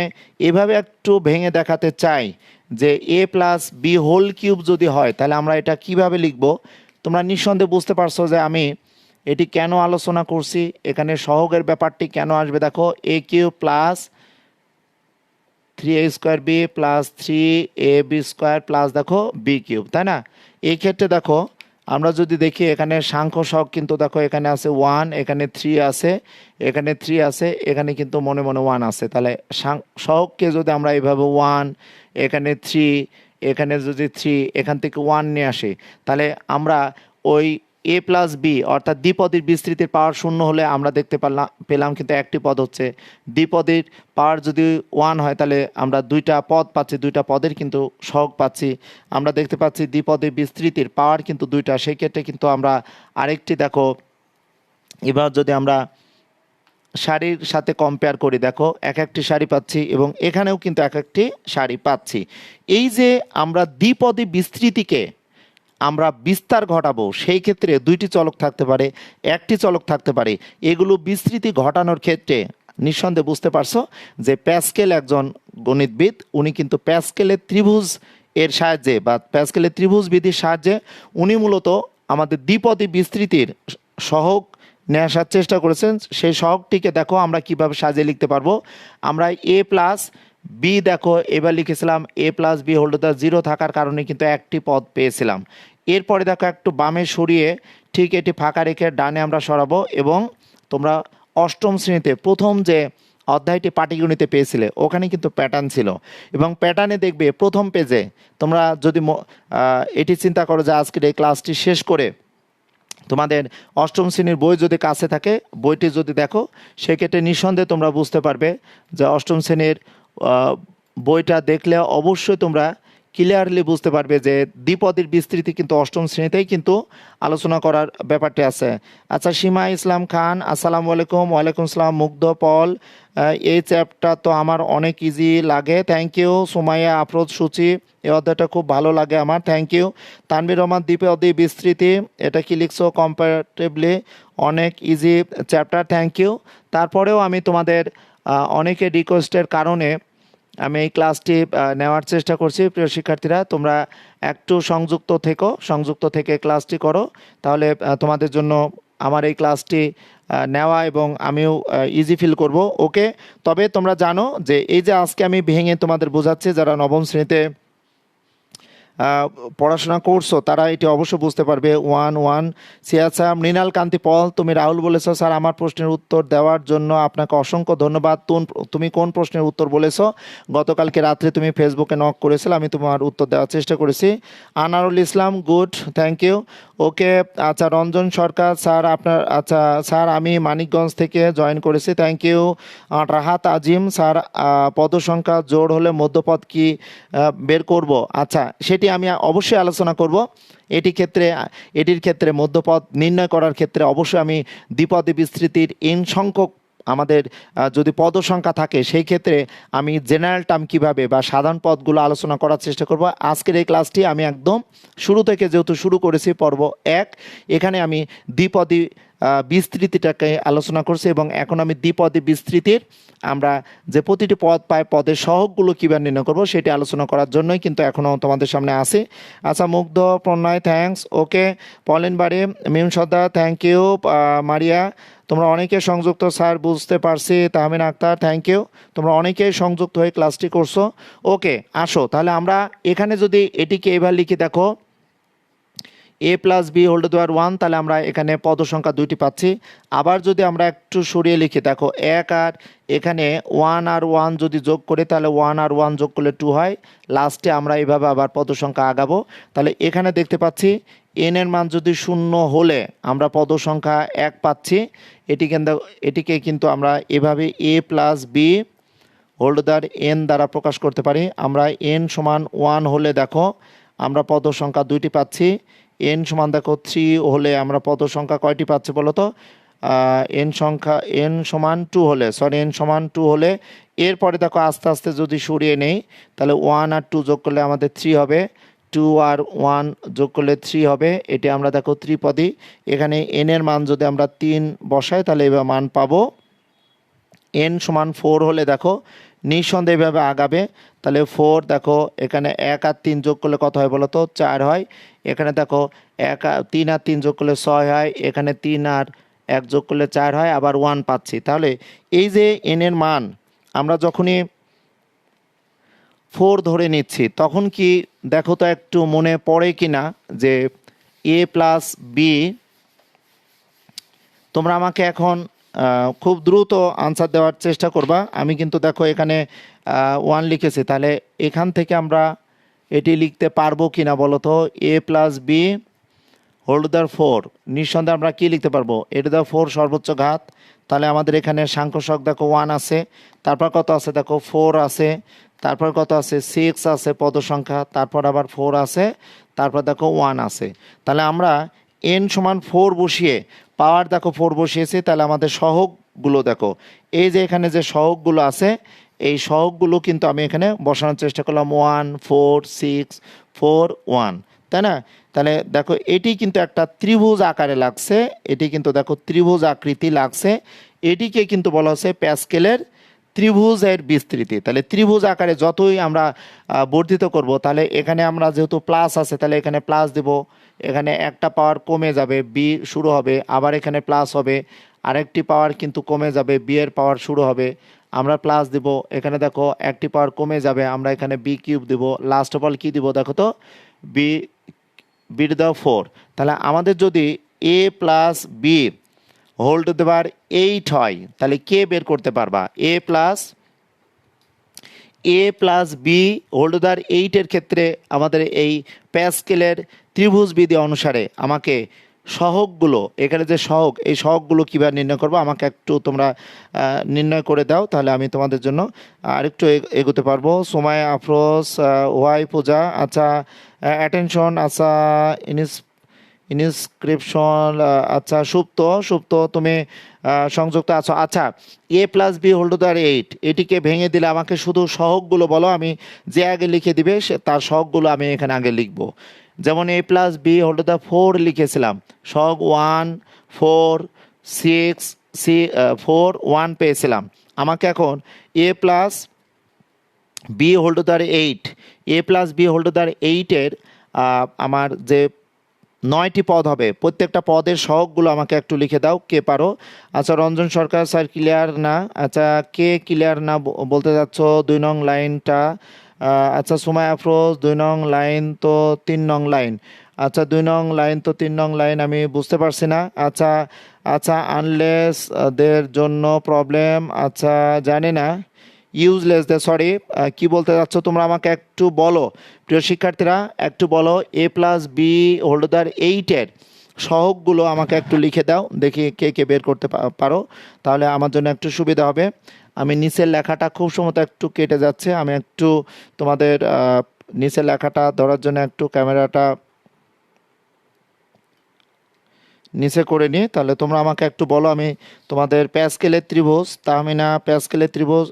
এভাবে একটু ভেঙে দেখাতে চাই যে a+b³ যদি হয়, তাহলে আমরা এটা কিভাবে লিখব, তোমরা নিঃসন্দেহে বুঝতে পারছো যে আমি এটি কেন আলোচনা করছি, এখানে সহগের ব্যাপারটি কেন আসবে। দেখো a³ 3a² B plus 3ab² plus দেখো b³ তাই না? এই ক্ষেত্রে দেখো আমরা যদি দেখি এখানে সাংখ্য সহগ কিন্তু দেখো এখানে আছে 1, এখানে 3 আছে, এখানে 3 আছে, এখানে কিন্তু মনে মনে 1 আছে। তাহলে সহগকে যদি আমরা এইভাবে 1, এখানে 3, এখানে যদি 3, এখান থেকে 1 নিয়ে আসি, তাহলে আমরা ওই a প্লাস বি অর্থাৎ দ্বিপদীর বিস্তৃতির পাওয়ার শূন্য হলে আমরা দেখতে পেলাম কিন্তু একটি পদ হচ্ছে। দ্বিপদীর পাওয়ার যদি 1 হয় তাহলে আমরা দুইটা পদ পাচ্ছি, দুইটা পদের কিন্তু সহগ পাচ্ছি। আমরা দেখতে পাচ্ছি দ্বিপদীর বিস্তৃতির পাওয়ার কিন্তু দুইটা, সেই ক্ষেত্রে কিন্তু আমরা আরেকটি দেখো এবার যদি আমরা সারির সাথে কম্পেয়ার করি, দেখো এক একটি সারি পাচ্ছি এবং এখানেও কিন্তু এক একটি সারি পাচ্ছি। এই যে আমরা দ্বিপদী বিস্তৃতিকে আমরা বিস্তার ঘটাবো, সেই ক্ষেত্রে দুইটি চলক থাকতে পারে, একটি চলক থাকতে পারে। এগুলো বিস্তৃতি ঘটানোর ক্ষেত্রে নিঃসন্দেহে বুঝতে পারছো যে প্যাসকেল একজন গণিতবিদ, উনি কিন্তু প্যাসকেলের ত্রিভুজ এর সাহায্যে বা প্যাসকেলের ত্রিভুজ বিধির সাহায্যে উনি মূলত আমাদের দ্বিপদী বিস্তৃতির সহগ নিয়ে আসার চেষ্টা করেছেন। সেই সহগটিকে দেখো আমরা কিভাবে সাজিয়ে লিখতে পারবো। আমরা a প্লাস বি দেখো এবার লিখেছিলাম a plus B whole to the 0 থাকার কারণে কিন্তু একটি পদ পেয়েছিলাম। এরপরে দেখো একটু বামে সরিয়ে ঠিক এটি ফাঁকা রেখে ডানে আমরা সরাবো এবং তোমরা অষ্টম শ্রেণীতে প্রথম যে অধ্যায়টি পাটিগণিতে পেয়েছিলে ওখানে কিন্তু প্যাটার্ন ছিল এবং প্যাটার্নে দেখবে প্রথম পেজে তোমরা যদি এটি চিন্তা করো যে আজকের এই ক্লাসটি শেষ করে তোমাদের অষ্টম শ্রেণীর বই যদি কাছে থাকে, বইটি যদি দেখো, সেক্ষেত্রে নিঃসন্দেহে তোমরা বুঝতে পারবে যে অষ্টম শ্রেণীর বইটা দেখলে অবশ্যই তোমরা ক্লিয়ারলি বুঝতে পারবে যে দ্বিপদীর বিস্তৃতি কিন্তু অষ্টম শ্রেণীতেই কিন্তু আলোচনা করার ব্যাপারটি আছে। আচ্ছা, সীমা ইসলাম খান, আসসালামু আলাইকুম। ওয়ালাইকুম আসসালাম। মুগ্ধ পল, এই চ্যাপ্টার তো আমার অনেক ইজি লাগে, থ্যাংক ইউ। সুমাইয়া আফরোজ সূচি, এই অধ্যায়টা খুব ভালো লাগে আমার, থ্যাংক ইউ। তানভীর রহমান, দ্বিপদী বিস্তৃতি, এটা কি লিখছো? কম্পারেটিভলি অনেক ইজি চ্যাপ্টার, থ্যাংক ইউ। তারপরেও আমি তোমাদের অনেকের রিকোয়েস্টের কারণে আমি এই ক্লাসটি নেওয়ার চেষ্টা করছি। প্রিয় শিক্ষার্থীরা, তোমরা একটু সংযুক্ত থেকে ক্লাসটি করো, তাহলে তোমাদের জন্য আমার এই ক্লাসটি নেওয়া এবং আমিও ইজি ফিল করব। ওকে, তবে তোমরা জানো যে এই যে আজকে আমি ভেঙে তোমাদের বোঝাচ্ছি, যারা নবম শ্রেণীতে পড়াশোনা করছো তারা এটি অবশ্যই বুঝতে পারবে। 1 সিয়াচা মৃণাল কান্তি পল, তুমি রাহুল বলেছো স্যার আমার প্রশ্নের উত্তর দেওয়ার জন্য আপনাকে অসংখ্য ধন্যবাদ। তুমি কোন প্রশ্নের উত্তর বলেছো? গতকালকে রাত্রে তুমি ফেসবুকে নক করেছিলে, আমি তোমার উত্তর দেওয়ার চেষ্টা করেছি। আনারুল ইসলাম, গুড, থ্যাংক ইউ। ওকে, আচ্ছা রঞ্জন সরকার স্যার আপনার, আচ্ছা স্যার আমি মানিকগঞ্জ থেকে জয়েন করেছি, thank you. Rahat Azim sir, পদ সংখ্যা জোড় হলে মধ্যপদ কি বের করব? আচ্ছা, সেটি আমি অবশ্যই আলোচনা করব। এটির ক্ষেত্রে মধ্যপদ নির্ণয় করার ক্ষেত্রে অবশ্যই আমি দ্বিপদী বিস্তৃতির n সংখ্যক আমাদের যদি পদ সংখ্যা থাকে সেই ক্ষেত্রে আমি জেনারেল টার্ম কিভাবে বা সাধারণ পদগুলো আলোচনা করার চেষ্টা করব। আজকের এই ক্লাসটি আমি একদম শুরু থেকে যেহেতু শুরু করেছি পর্ব 1, এখানে আমি দ্বিপদী বিস্তৃতিটাকে আলোচনা করছি এবং এখন আমি দ্বিপদী বিস্তৃতির আমরা যে প্রতিটি পদ পাই পদের সহগগুলো কীভাবে নির্ণয় করবো সেটি আলোচনা করার জন্যই কিন্তু এখনও তোমাদের সামনে আসি। আচ্ছা, মুগ্ধ প্রণয়, থ্যাঙ্কস। ওকে, পলেন বাড়ি, মিম সর্দার, থ্যাংক ইউ। মারিয়া, তোমরা অনেকে সংযুক্ত স্যার, বুঝতে পারছি। Tahmin Akter, thank you. তোমরা অনেকেই সংযুক্ত হয়ে ক্লাসটি করছো। ওকে, আসো তাহলে আমরা এখানে যদি এটিকে এবার লিখি, দেখো a plus B whole to দেওয়ার 1, তাহলে আমরা এখানে পদ সংখ্যা 2টি পাচ্ছি। আবার যদি আমরা একটু সরিয়ে লিখি, দেখো 1 আর এখানে 1 আর 1 যদি যোগ করি তাহলে 1 আর 1 যোগ করলে 2 হয়। লাস্টে আমরা এইভাবে আবার পদ সংখ্যা আগাবো। তাহলে এখানে দেখতে পাচ্ছি n এর মান যদি 0 হলে আমরা পদ সংখ্যা 1 পাচ্ছি। এটিকে কিন্তু আমরা এভাবে a plus B whole to দেওয়ার n দ্বারা প্রকাশ করতে পারি। আমরা n সমান 1 হলে দেখো আমরা পদ সংখ্যা 2টি পাচ্ছি। n সমান দেখো 3 হলে আমরা পদ সংখ্যা কয়টি পাচ্ছি বলো তো? n সমান 2 হলে, n সমান 2 হলে এরপরে দেখো আস্তে আস্তে যদি সরিয়ে নেই তাহলে 1 আর 2 যোগ করলে আমাদের 3 হবে, 2 আর 1 যোগ করলে 3 হবে। এটি আমরা দেখো ত্রিপদী। এখানে n এর মান যদি আমরা 3 বসাই তাহলে এবার মান পাবো। n সমান 4 হলে দেখো নিঃসন্দেহে এভাবে আগাবে। তাহলে 4 দেখো এখানে 1 আর 3 যোগ করলে কত হয় বলো তো? 4 হয়। এখানে দেখো 3 আর 3 যোগ করলে 6 হয়। এখানে 3 আর 1 যোগ করলে 4 হয়, আবার 1 পাচ্ছি। তাহলে এই যে n এর মান আমরা যখনই 4 ধরে নিচ্ছি, তখন কি দেখো তো একটু মনে পড়ে কি না যে এ প্লাস বি, তোমরা আমাকে এখন খুব দ্রুত আনসার দেওয়ার চেষ্টা করবা। আমি কিন্তু দেখো এখানে 1 লিখেছি, তাহলে এখান থেকে আমরা এটি লিখতে পারবো কি না বলো তো। A plus B whole to the 4, নিঃসন্দেহে আমরা কি লিখতে পারবো, এ টু দ্য 4 সর্বোচ্চ ঘাত। তাহলে আমাদের এখানে সাংখ্যশক দেখো 1 আছে, তারপর কত আছে দেখো 4 আছে, তারপর কত আছে 6 আছে পদ সংখ্যা, তারপর আবার 4 আছে, তারপর দেখো 1 আছে। তাহলে আমরা n সমান 4 বসিয়ে পাওয়ার দেখো 4 বসিয়েছি, তাহলে আমাদের সহগগুলো দেখো, এই যে এখানে যে সহগগুলো আছে এই সহগগুলো কিন্তু আমি এখানে বসানোর চেষ্টা করলাম 1 4 6 4 1, তাই না। তাহলে দেখো এটি কিন্তু একটা ত্রিভুজ আকারে লাগছে, এটি কিন্তু দেখো ত্রিভুজ আকৃতি লাগছে, এটিকে কিন্তু বলা হচ্ছে প্যাসকেলের ত্রিভুজের বিস্তৃতি। তাহলে ত্রিভুজ আকারে যতই আমরা বর্ধিত করব, তাহলে এখানে আমরা যেহেতু প্লাস আছে তাহলে এখানে প্লাস দেব, এখানে একটা পাওয়ার কমে যাবে বি শুরু হবে, আবার এখানে প্লাস হবে, আরেকটি পাওয়ার কিন্তু কমে যাবে বি এর পাওয়ার শুরু হবে, আমরা প্লাস দিব, এখানে দেখো একটি পাওয়ার কমে যাবে, আমরা এখানে বি কিউব দিব, লাস্ট অফ অল কী দিব দেখো তো বি বি টু দ্য 4। তাহলে আমাদের যদি a plus B whole to the power 8 হয়, তাহলে কে বের করতে পারবা, a plus B whole to the 8-এর ক্ষেত্রে আমাদের এই প্যাসকেলের ত্রিভুজ বিধি অনুসারে আমাকে সহগগুলো, এখানে যে সহগ এই সহগগুলো কীভাবে নির্ণয় করবো আমাকে একটু তোমরা নির্ণয় করে দাও, তাহলে আমি তোমাদের জন্য আরেকটু এগোতে পারবো। সময় আফরোজ, ওয়াই পূজা, আচ্ছা অ্যাটেনশন, আচ্ছা ইনস্ক্রিপশন, আচ্ছা সুপ্ত তুমি সংযুক্ত আছো। আচ্ছা a plus B whole to the 8 এটিকে ভেঙে দিলে আমাকে শুধু সহগগুলো বলো, আমি যে আগে লিখে দিবে সে তার সহগগুলো আমি এখানে আগে লিখব। যেমন a plus B whole to the 4 লিখেছিলাম, সহগ 1 4 6 4 1 পেয়েছিলাম। আমাকে এখন a plus B whole to the 8, a plus B whole to the 8-এর আমার যে 9টি পদ হবে, প্রত্যেকটা পদের সহগগুলো আমাকে একটু লিখে দাও, কে পারো। আচ্ছা রঞ্জন সরকার স্যার ক্লিয়ার না, আচ্ছা কে ক্লিয়ার না বলতে যাচ্ছ 2 নং লাইনটা। আচ্ছা সুমাই আফরোজ 2 নং লাইন তো 3 নং লাইন, আচ্ছা 2 নং লাইন তো 3 নং লাইন আমি বুঝতে পারছি না। আচ্ছা আচ্ছা আনলেস দের জন্য প্রবলেম, আচ্ছা জানি না, ইউজলেস দে, সরি কী বলতে যাচ্ছ তোমরা আমাকে একটু বলো প্রিয় শিক্ষার্থীরা, একটু বলো a plus B whole to the 8-এর সহগগুলো আমাকে একটু লিখে দাও, দেখি কে কে বের করতে পারো, তাহলে আমার জন্য একটু সুবিধা হবে। আমি নিচের লেখাটা খুব সময় একটু কেটে যাচ্ছে, আমি একটু তোমাদের নিচের লেখাটা ধরার জন্য একটু ক্যামেরাটা নিচে করে নিই, তাহলে তোমরা আমাকে একটু বলো, আমি তোমাদের প্যাসকেলের ত্রিভুজ, তাহমিনা প্যাসকেলের ত্রিভুজ,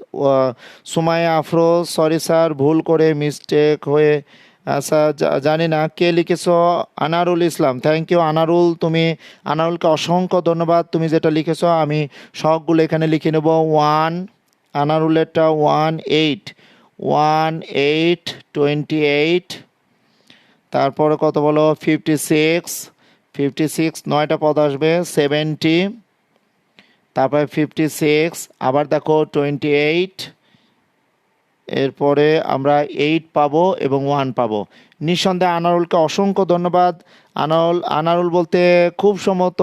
সুমাইয়া আফরোজ সরি স্যার ভুল করে মিস্টেক হয়ে, আচ্ছা জানি না কে লিখেছ, আনারুল ইসলাম, থ্যাংক ইউ আনারুল, তুমি আনারুলকে অসংখ্য ধন্যবাদ, তুমি যেটা লিখেছ আমি সবগুলো এখানে লিখে নেব। 1 আনারুলেরটা 1 8 28, তারপরে কত বলো 56 9টা পদ আসবে 70, তারপরে 56, আবার দেখো 28, এরপরে আমরা 8 পাবো এবং 1 পাবো। নিঃসন্দেহে আনারুলকে অসংখ্য ধন্যবাদ। আনারুল বলতে খুব সম্ভবত,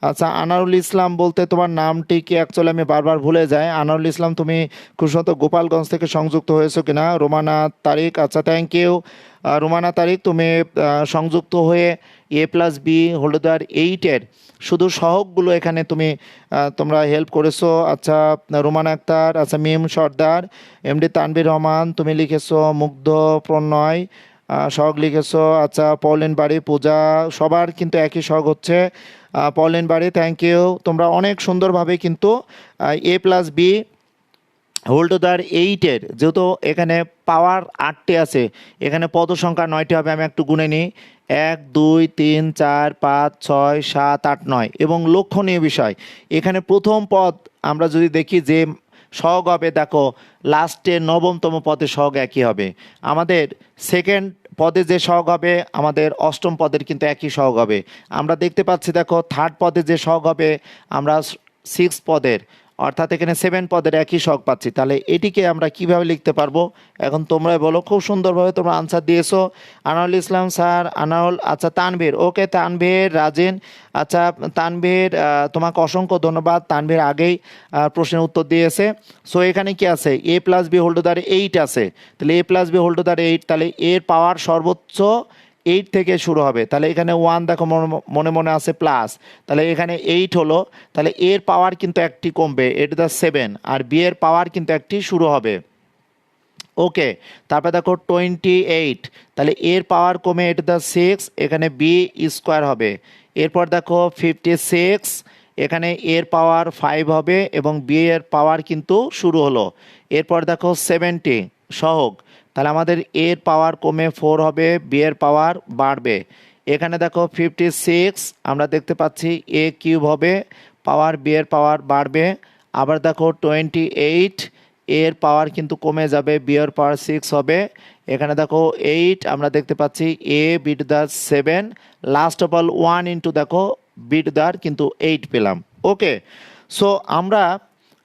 আচ্ছা আনারুল ইসলাম বলতে তোমার নামটি কি অ্যাকচুয়ালি আমি বারবার ভুলে যাই। আনারুল ইসলাম তুমি খুব সম্ভবত গোপালগঞ্জ থেকে সংযুক্ত হয়েছো কিনা। রোমানা তারিক, আচ্ছা থ্যাংক ইউ রোমানা তারিক, তুমি সংযুক্ত হয়ে a plus B whole to the 8-এর শুধু সহগগুলো এখানে তোমরা হেল্প করেছো। আচ্ছা রোমানা আক্তার, আচ্ছা মিম সর্দার, এমডি তানভীর রহমান, তুমি লিখেছো মুগ্ধ প্রণয় সহগ লিখেছো। আচ্ছা পলিন বাড়ি পূজা, সবার কিন্তু একই সহগ হচ্ছে পলিন বাড়ি, থ্যাংক ইউ। তোমরা অনেক সুন্দরভাবে কিন্তু a plus B whole to the 8-এর, যেহেতু এখানে পাওয়ার 8টি আছে, এখানে পদ সংখ্যা 9টি হবে, আমি একটু গুনে নিই 1 2 3 4 5 6 7 8 9। এবং লক্ষণীয় বিষয় এখানে প্রথম পদ আমরা যদি দেখি যে সহগ হবে, দেখো লাস্টে 9তম পদের সহগ একই হবে, আমাদের সেকেন্ড পদে যে সহগ হবে আমাদের 8ম পদের কিন্তু একই সহগ হবে। আমরা দেখতে পাচ্ছি দেখো থার্ড পদে যে সহগ হবে আমরা 6 পদের অর্থাৎ এখানে 7 পদের একই সহগ পাচ্ছি। তাহলে এটিকে আমরা কিভাবে লিখতে পারবো এখন তোমরাই বলো। খুব সুন্দরভাবে তোমরা আনসার দিয়েছো। আনাউল ইসলাম স্যার, আনাউল, আচ্ছা তানভীর, ওকে তানভীর, রাজেন, আচ্ছা তানভীর তোমাকে অসংখ্য ধন্যবাদ। তানভীর আগেই প্রশ্নের উত্তর দিয়েছে। সো এখানে কি আছে, a plus B whole to the 8 আছে। তাহলে a plus B whole to the 8, তাহলে এর পাওয়ার সর্বোচ্চ 8 থেকে শুরু হবে। তাহলে এখানে 1 দেখো মনে মনে আছে প্লাস, তাহলে এখানে 8 হলো। তাহলে এর পাওয়ার কিন্তু একটি কমবে, এটা দ্য 7, আর বি এর পাওয়ার কিন্তু একটি শুরু হবে। ওকে, তারপরে দেখো 28, তাহলে এর পাওয়ার কমে এটা দ্য 6, এখানে বি স্কোয়ার হবে। এরপর দেখো 56, এখানে এর পাওয়ার 5 হবে এবং বি এর পাওয়ার কিন্তু শুরু হলো। এরপর দেখো 70 সহগ, তাহলে আমাদের এর পাওয়ার কমে 4 হবে, বি এর পাওয়ার বাড়বে। এখানে দেখো 56 আমরা দেখতে পাচ্ছি এ কিউব হবে, পাওয়ার বি এর পাওয়ার বাড়বে। আবার দেখো 28, এর পাওয়ার কিন্তু কমে যাবে, বি এর পাওয়ার 6 হবে। এখানে দেখো 8 আমরা দেখতে পাচ্ছি A b to the 7, last of all 1 into দেখো বিট দ্যার কিন্তু 8 পেলাম। ওকে, সো আমরা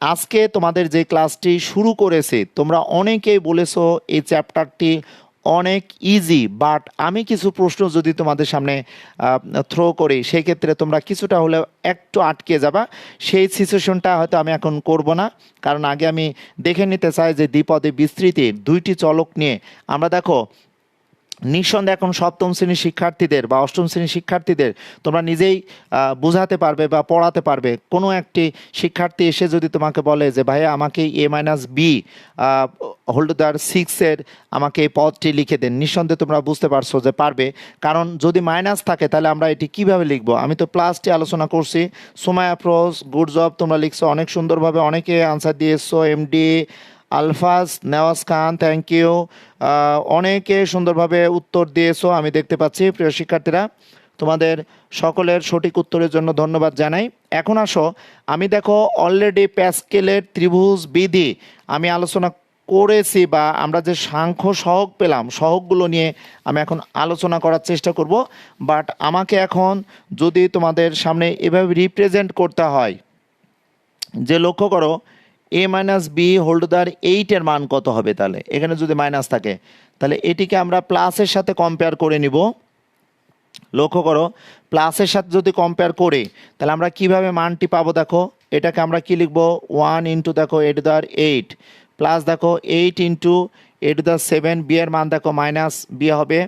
আজকে তোমাদের যে ক্লাসটি শুরু করেছি, তোমরা অনেকেই বলেছো এই চ্যাপ্টারটি অনেক ইজি, বাট আমি কিছু প্রশ্ন যদি তোমাদের সামনে থ্রো করি সেই ক্ষেত্রে তোমরা কিছুটা হলেও একটু আটকে যাবা। সেই সিচুয়েশনটা হয়তো আমি এখন করব না, কারণ আগে আমি দেখে নিতে চাই যে দ্বিপদে বিস্তৃতির দুইটি চলক নিয়ে আমরা দেখো নিঃসন্দেহে এখন সপ্তম শ্রেণীর শিক্ষার্থীদের বা অষ্টম শ্রেণীর শিক্ষার্থীদের তোমরা নিজেই বোঝাতে পারবে বা পড়াতে পারবে। কোনো একটি শিক্ষার্থী এসে যদি তোমাকে বলে যে ভাইয়া আমাকে a minus b whole to the 6-এর আমাকে এই পদটি লিখে দেন, নিঃসন্দেহে তোমরা বুঝতে পারছো যে পারবে। কারণ যদি মাইনাস থাকে তাহলে আমরা এটি কিভাবে লিখবো, আমি তো প্লাসটি আলোচনা করছি। সোমায়া প্রোস, গুড জব, তোমরা লিখছো অনেক সুন্দরভাবে, অনেকে আনসার দিয়েছো। MD Alfaz, Newaz Khan, thank you, অনেকে সুন্দরভাবে উত্তর দিয়েছো আমি দেখতে পাচ্ছি। প্রিয় শিক্ষার্থীরা, তোমাদের সকলের সঠিক উত্তরের জন্য ধন্যবাদ জানাই। এখন আসো, আমি দেখো অলরেডি প্যাসকেলের ত্রিভুজ বিধি আমি আলোচনা করেছি, বা আমরা যে সাংখ্য সহগ পেলাম সহগগুলো নিয়ে আমি এখন আলোচনা করার চেষ্টা করব। বাট আমাকে এখন যদি তোমাদের সামনে এভাবে রিপ্রেজেন্ট করতে হয় যে লক্ষ্য করো a minus b whole to the 8-এর মান কত হবে, তাহলে এখানে যদি মাইনাস থাকে তাহলে এটিকে আমরা প্লাসের সাথে কম্পেয়ার করে নিব। লক্ষ্য করো প্লাসের সাথে যদি কম্পেয়ার করি তাহলে আমরা কিভাবে মানটি পাবো, দেখো এটাকে আমরা কি লিখবো, 1 ইন্টু দেখো এ টু দ্যার 8 প্লাস দেখো 8 into A to the 7, B এর মান দেখো মাইনাস বি হবে।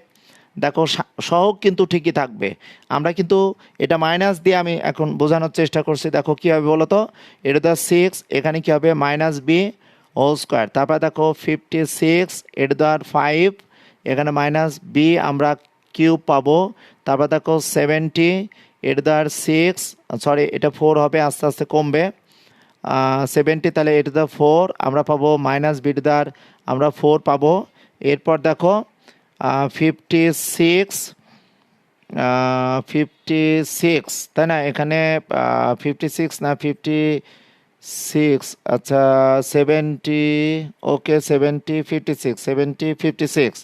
দেখো সহগ কিন্তু ঠিকই থাকবে, আমরা কিন্তু এটা মাইনাস দিয়ে আমি এখন বোঝানোর চেষ্টা করছি। দেখো কী হবে বলো তো, এ টু দ্য 6, এখানে কী হবে মাইনাস বি হোল স্কোয়ার। তারপরে দেখো 56 এ টু দ্যার 5, এখানে মাইনাস বি আমরা কিউব পাবো। তারপর দেখো 70 এ টু দ্যার 6, সরি এটা 4 হবে, আস্তে আস্তে কমবে। 70 তাহলে এ টু দ্য 4 আমরা পাবো মাইনাস বি টু দ্যার আমরা 4 পাবো। এরপর দেখো 56 56 তাই না, এখানে 56 না 56, আচ্ছা 70, ওকে 70 56 70 56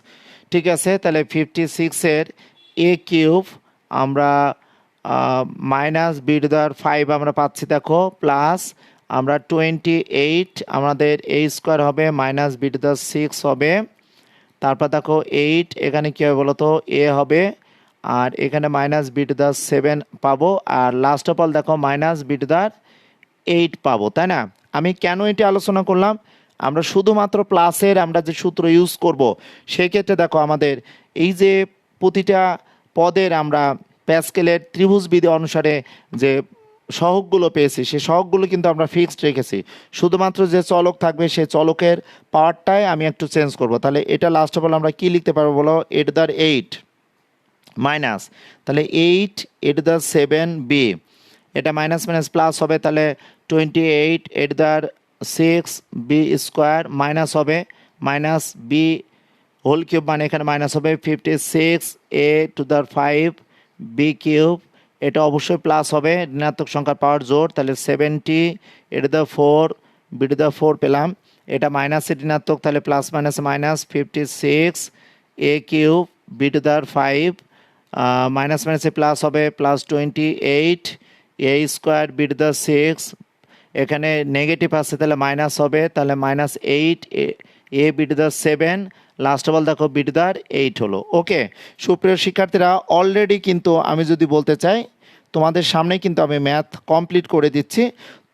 ঠিক আছে। তাহলে 56-এর এ কিউব আমরা মাইনাস বি টু দ্যার 5 আমরা পাচ্ছি দেখো, প্লাস আমরা 28 আমাদের এ স্কোয়ার হবে মাইনাস বি টু দ্যার 6 হবে। তারপর দেখো 8, এখানে কী হবে বলো তো এ হবে, আর এখানে মাইনাস বি টু দ্য 7 পাবো, আর লাস্ট অফ অল দেখো মাইনাস বি টু দ্য 8 পাবো, তাই না। আমি কেন এটি আলোচনা করলাম, আমরা শুধুমাত্র প্লাসের আমরা যে সূত্র ইউজ করব সেই ক্ষেত্রে দেখো আমাদের এই যে প্রতিটা পদের আমরা প্যাসকেলের ত্রিভুজ বিধি অনুসারে যে সহগগুলো পেয়েছি সেই সহগগুলো কিন্তু আমরা ফিক্সড রেখেছি। শুধুমাত্র যে চলক থাকবে সেই চলকের পাওয়ারটাই আমি একটু চেঞ্জ করব। তাহলে এটা লাস্ট অফ অল আমরা কি লিখতে পারবো বলো, এ টু দ্যার 8 মাইনাস, তাহলে 8 এ টু দ্যার 7 বি, এটা মাইনাস মাইনাস প্লাস হবে, তাহলে 28 a to the 6 b square minus হবে মাইনাস বি হোল কিউব, মানে এখানে মাইনাস হবে 56 a to the 5 b cube, এটা অবশ্যই প্লাস হবে, ঋণাত্মক সংখ্যার পাওয়ার জোর। তাহলে 70 a to the 4 b to the 4 পেলাম, এটা মাইনাসে ঋণাত্মক, তাহলে plus minus minus 56 a cube b to the 5 minus মাইনাসে প্লাস হবে, plus 28 a square b to the 6 এখানে নেগেটিভ আছে তাহলে মাইনাস হবে, তাহলে -8 a b to the 7 last of all দেখো বিটদার 8 হলো। ওকে সুপ্রিয় শিক্ষার্থীরা, অলরেডি কিন্তু আমি যদি বলতে চাই তোমাদের সামনে কিন্তু আমি ম্যাথ কমপ্লিট করে দিচ্ছি।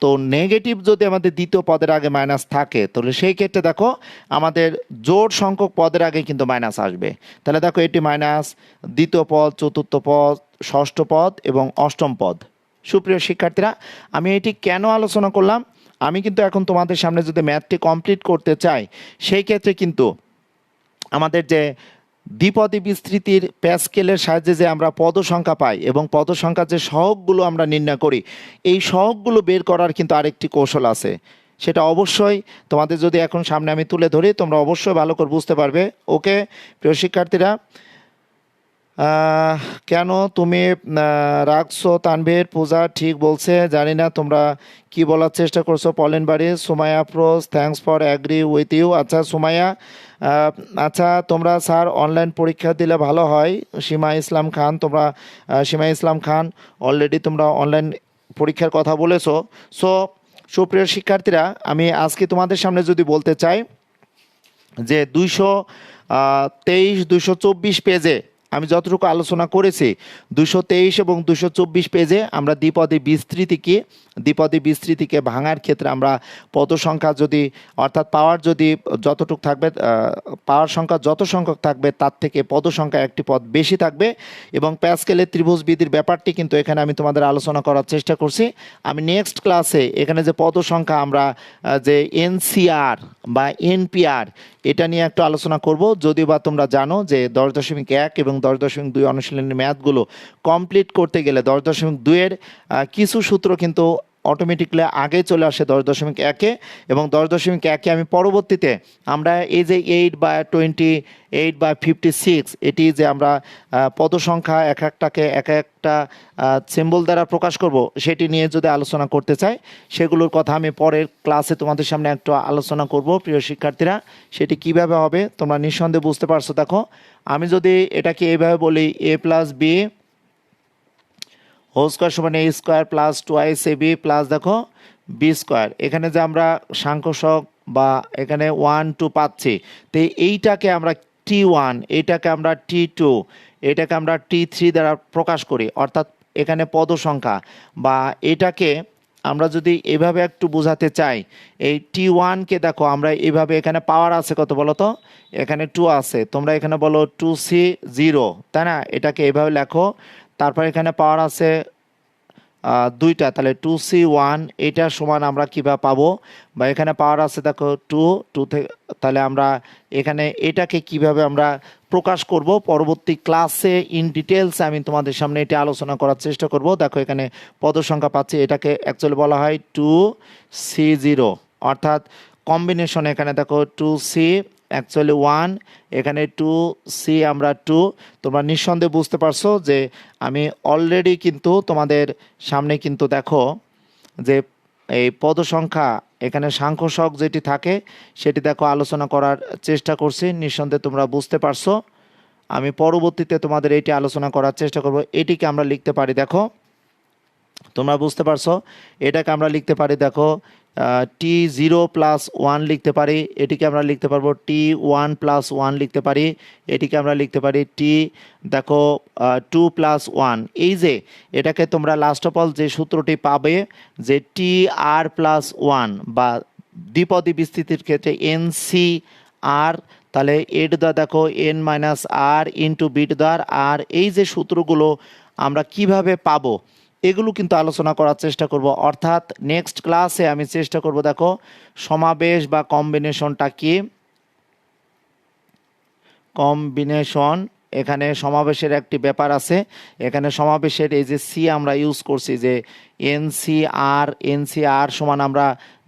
তো নেগেটিভ যদি আমাদের দ্বিতীয় পদের আগে মাইনাস থাকে তাহলে সেই ক্ষেত্রে দেখো আমাদের জোড় সংখ্যক পদের আগে কিন্তু মাইনাস আসবে। তাহলে দেখো এটি মাইনাস, দ্বিতীয় পদ, চতুর্থ পদ, ষষ্ঠ পদ এবং অষ্টম পদ। সুপ্রিয় শিক্ষার্থীরা, আমি এটি কেন আলোচনা করলাম, আমি কিন্তু এখন তোমাদের সামনে যদি ম্যাথটি কমপ্লিট করতে চাই সেই ক্ষেত্রে কিন্তু আমাদের যে দ্বিপদী বিস্তৃতির প্যাসকেলের সাহায্যে যে আমরা পদ সংখ্যা পাই এবং পদ সংখ্যার যে সহগগুলো আমরা নির্ণয় করি, এই সহগগুলো বের করার কিন্তু আরেকটি কৌশল আছে। সেটা অবশ্যই তোমাদের যদি এখন সামনে আমি তুলে ধরি তোমরা অবশ্যই ভালো করে বুঝতে পারবে। ওকে প্রিয় শিক্ষার্থীরা, কেন তুমি রাখছো? তানভীর পূজা ঠিক বলছে, জানি না তোমরা কি বলার চেষ্টা করছো। পলেন বাড়ি, Sumaiya Afroz, thanks for agree with you. আচ্ছা সুমাইয়া, আচ্ছা তোমরা স্যার অনলাইন পরীক্ষা দিলে ভালো হয়। সীমা ইসলাম খান, তোমরা সীমা ইসলাম খান অলরেডি তোমরা অনলাইন পরীক্ষার কথা বলেছো। সো সুপ্রিয় শিক্ষার্থীরা, আমি আজকে তোমাদের সামনে যদি বলতে চাই যে 223 224 পেজে আমি যতটুকু আলোচনা করেছি, 223 এবং 224 পেজে আমরা দ্বিপদী বিস্তৃতিকে ভাঙার ক্ষেত্রে আমরা পদ সংখ্যা যদি অর্থাৎ পাওয়ার যদি যতটুকু থাকবে, পাওয়ার সংখ্যা যত সংখ্যক থাকবে তার থেকে পদ সংখ্যা একটি পদ বেশি থাকবে এবং প্যাসকেলের ত্রিভুজ বিধির ব্যাপারটি কিন্তু এখানে আমি তোমাদের আলোচনা করার চেষ্টা করছি। আমি নেক্সট ক্লাসে এখানে যে পদ সংখ্যা আমরা যে এনসিআর বা এনপিআর এটা নিয়ে একটু আলোচনা করব। যদিও বা তোমরা জানো যে 10.1 এবং 10.2 অনুশীলনের ম্যাথগুলো কমপ্লিট করতে গেলে 10.2-এর কিছু সূত্র কিন্তু অটোমেটিকলি আগে চলে আসে 10.1-এ এবং 10.1-এ আমি পরবর্তীতে আমরা এই যে 8/26 এটি যে আমরা পদ সংখ্যা এক একটা সিম্বল দ্বারা প্রকাশ করব সেটি নিয়ে যদি আলোচনা করতে চাই সেগুলোর কথা আমি পরের ক্লাসে তোমাদের সামনে একটু আলোচনা করব। প্রিয় শিক্ষার্থীরা, সেটি কিভাবে হবে তোমরা নিঃসন্দেহে বুঝতে পারছো। দেখো আমি যদি এটাকে এইভাবে বলি a+b হোল স্কোয়ার সমান a square plus 2ab plus দেখো b স্কোয়ার, এখানে যে আমরা সাংখ্যক বা এখানে 1 2 পাচ্ছি, তো এইটাকে আমরা t1, এইটাকে আমরা t2, এটাকে আমরা t3 দ্বারা প্রকাশ করি, অর্থাৎ এখানে পদ সংখ্যা বা এটাকে আমরা যদি এভাবে একটু বোঝাতে চাই, এই t1কে দেখো আমরা এইভাবে এখানে পাওয়ার আছে কত বলো তো, এখানে 2 আছে, তোমরা এখানে বলো 2c0, তাই না? এটাকে এভাবে লেখো। তারপর এখানে পাওয়ার আছে দুইটা, তাহলে 2c1 এটা সমান আমরা কিভাবে পাবো, বা এখানে পাওয়ার আছে দেখো 2 থেকে, তাহলে আমরা এখানে এটাকে কিভাবে আমরা প্রকাশ করব পরবর্তী ক্লাসে ইন ডিটেলস আমি তোমাদের সামনে এটা আলোচনা করার চেষ্টা করব। দেখো এখানে পদ সংখ্যা পাচ্ছি, এটাকে অ্যাকচুয়ালি বলা হয় 2c0, অর্থাৎ কম্বিনেশন। এখানে দেখো 2c অ্যাকচুয়ালি 1, এখানে 2c আমরা 2। তোমরা নিঃসন্দেহে বুঝতে পারছো যে আমি অলরেডি কিন্তু তোমাদের সামনে কিন্তু দেখো যে এই পদ সংখ্যা এখানে সাংখ্যক যেটি থাকে সেটি দেখো আলোচনা করার চেষ্টা করছি। নিঃসন্দেহে তোমরা বুঝতে পারছো। আমি পরবর্তীতে তোমাদের এটি আলোচনা করার চেষ্টা করব। এটিকে আমরা লিখতে পারি, দেখো তোমরা বুঝতে পারছো, এটাকে আমরা লিখতে পারি দেখো t0+1 লিখতে পারি, এটিকে আমরা লিখতে পারবো t1+1 লিখতে পারি, এটিকে আমরা লিখতে পারি দেখো 2+1। এই যে এটাকে তোমরা লাস্ট অফ অল যে সূত্রটি পাবে যে tr+1 বা দ্বিপদী বিস্তৃতির ক্ষেত্রে NCR, তাহলে এর দ্বারা দেখো n-r ইন্টু বিট দ্বার আর, এই যে সূত্রগুলো আমরা কিভাবে পাবো এগুলো কিন্তু আলোচনা করার চেষ্টা করব। অর্থাৎ নেক্সট ক্লাসে আমি চেষ্টা করব দেখো সমাবেশ বা কম্বিনেশনটা কি, কম্বিনেশন, এখানে সমাবেশের একটি ব্যাপার আছে। এখানে সমাবেশের এই যে সি আমরা ইউজ করছি যে এনসিআর সমান আমরা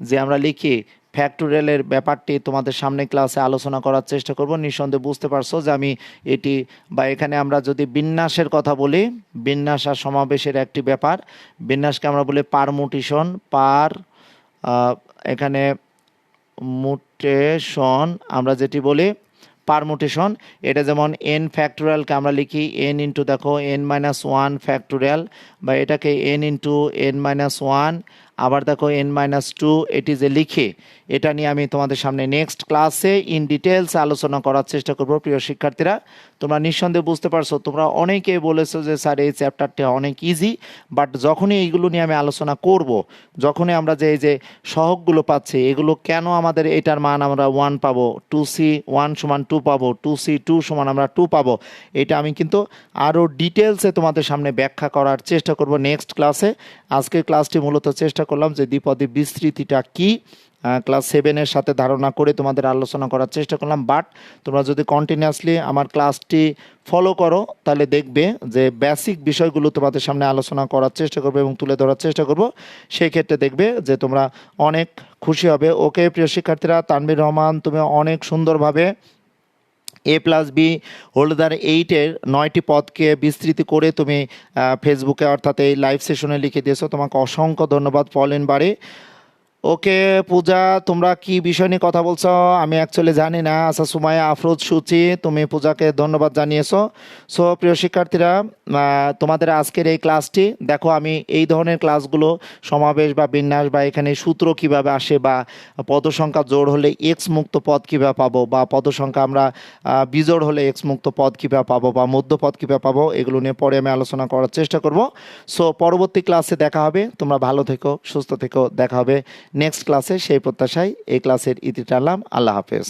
যে আমরা লিখি ফ্যাক্টোরিয়ালের ব্যাপারটি তোমাদের সামনে ক্লাসে আলোচনা করার চেষ্টা করব। নিঃসন্দেহে বুঝতে পারছো যে আমি এটি বা এখানে আমরা যদি বিন্যাসের কথা বলি, বিন্যাস আর সমাবেশের একটি ব্যাপার, বিন্যাসকে আমরা বলি পারমুটেশন, এখানে মুটেশন আমরা যেটি বলি পারমুটেশন, এটা যেমন n ফ্যাক্টোরিয়ালকে আমরা লিখি n ইন্টু দেখো n-1 ফ্যাক্টোরিয়াল, বা এটাকে n ইন্টু n-1, আবার দেখো n-2 এটি যে লিখে, এটা নিয়ে আমি তোমাদের সামনে নেক্সট ক্লাসে ইন ডিটেলস আলোচনা করার চেষ্টা করব। প্রিয় শিক্ষার্থীরা, তোমরা নিঃসন্দেহে বুঝতে পারছো, তোমরা অনেকেই বলেছো যে স্যার এই চ্যাপ্টারটা অনেক ইজি, বাট যখনই এইগুলো নিয়ে আমি আলোচনা করব, যখনই আমরা যে এই যে সহগগুলো পাচ্ছি, এগুলো কেন আমাদের এটার মান আমরা 1 পাবো, 2c1 সমান 2 পাবো, 2c2 সমান আমরা 2 পাবো, এটা আমি কিন্তু আরও ডিটেলসে তোমাদের সামনে ব্যাখ্যা করার চেষ্টা করব নেক্সট ক্লাসে। আজকের ক্লাসটি মূলত চেষ্টা করলাম যে দ্বিপদী বিস্তৃতিটা কি ক্লাস 7-এর সাথে ধারণা করে তোমাদের আলোচনা করার চেষ্টা করলাম। বাট তোমরা যদি কন্টিনিউয়াসলি আমার ক্লাসটি ফলো করো, তাহলে দেখবে যে বেসিক বিষয়গুলো তোমাদের সামনে আলোচনা করার চেষ্টা করবো এবং তুলে ধরার চেষ্টা করব। সেই ক্ষেত্রে দেখবে যে তোমরা অনেক খুশি হবে। ওকে প্রিয় শিক্ষার্থীরা, তানভীর রহমান, তুমি অনেক সুন্দরভাবে a+b8-এর 9টি পদকে বিস্তৃতি করে তুমি ফেসবুকে অর্থাৎ এই লাইভ সেশনে লিখে দিয়েছো। তোমাকে অসংখ্য ধন্যবাদ ফলেন বারে। ওকে পূজা, তোমরা কি বিষয় নিয়ে কথা বলছো আমি অ্যাকচুয়ালি জানি না। আচ্ছা, সুমাইয়া আফরোজ সূচি, তুমি পূজাকে ধন্যবাদ জানিয়েছো। সো প্রিয় শিক্ষার্থীরা, তোমাদের আজকের এই ক্লাসটি দেখো, আমি এই ধরনের ক্লাসগুলো সমাবেশ বা বিন্যাস বা এখানে সূত্র কিভাবে আসে, বা পদ সংখ্যা জোড় হলে এক্স মুক্ত পদ কীভাবে পাবো, বা পদ সংখ্যা আমরা বিজোড় হলে এক্স মুক্ত পদ কীভাবে পাবো, বা মধ্য পদ কীভাবে পাবো, এগুলো নিয়ে পরে আমি আলোচনা করার চেষ্টা করব। সো পরবর্তী ক্লাসে দেখা হবে। তোমরা ভালো থেকো, সুস্থ থেকো, দেখা হবে নেক্সট ক্লাসে। সেই প্রত্যাশায় এই ক্লাসের ইতি টানলাম। আল্লাহ হাফেজ।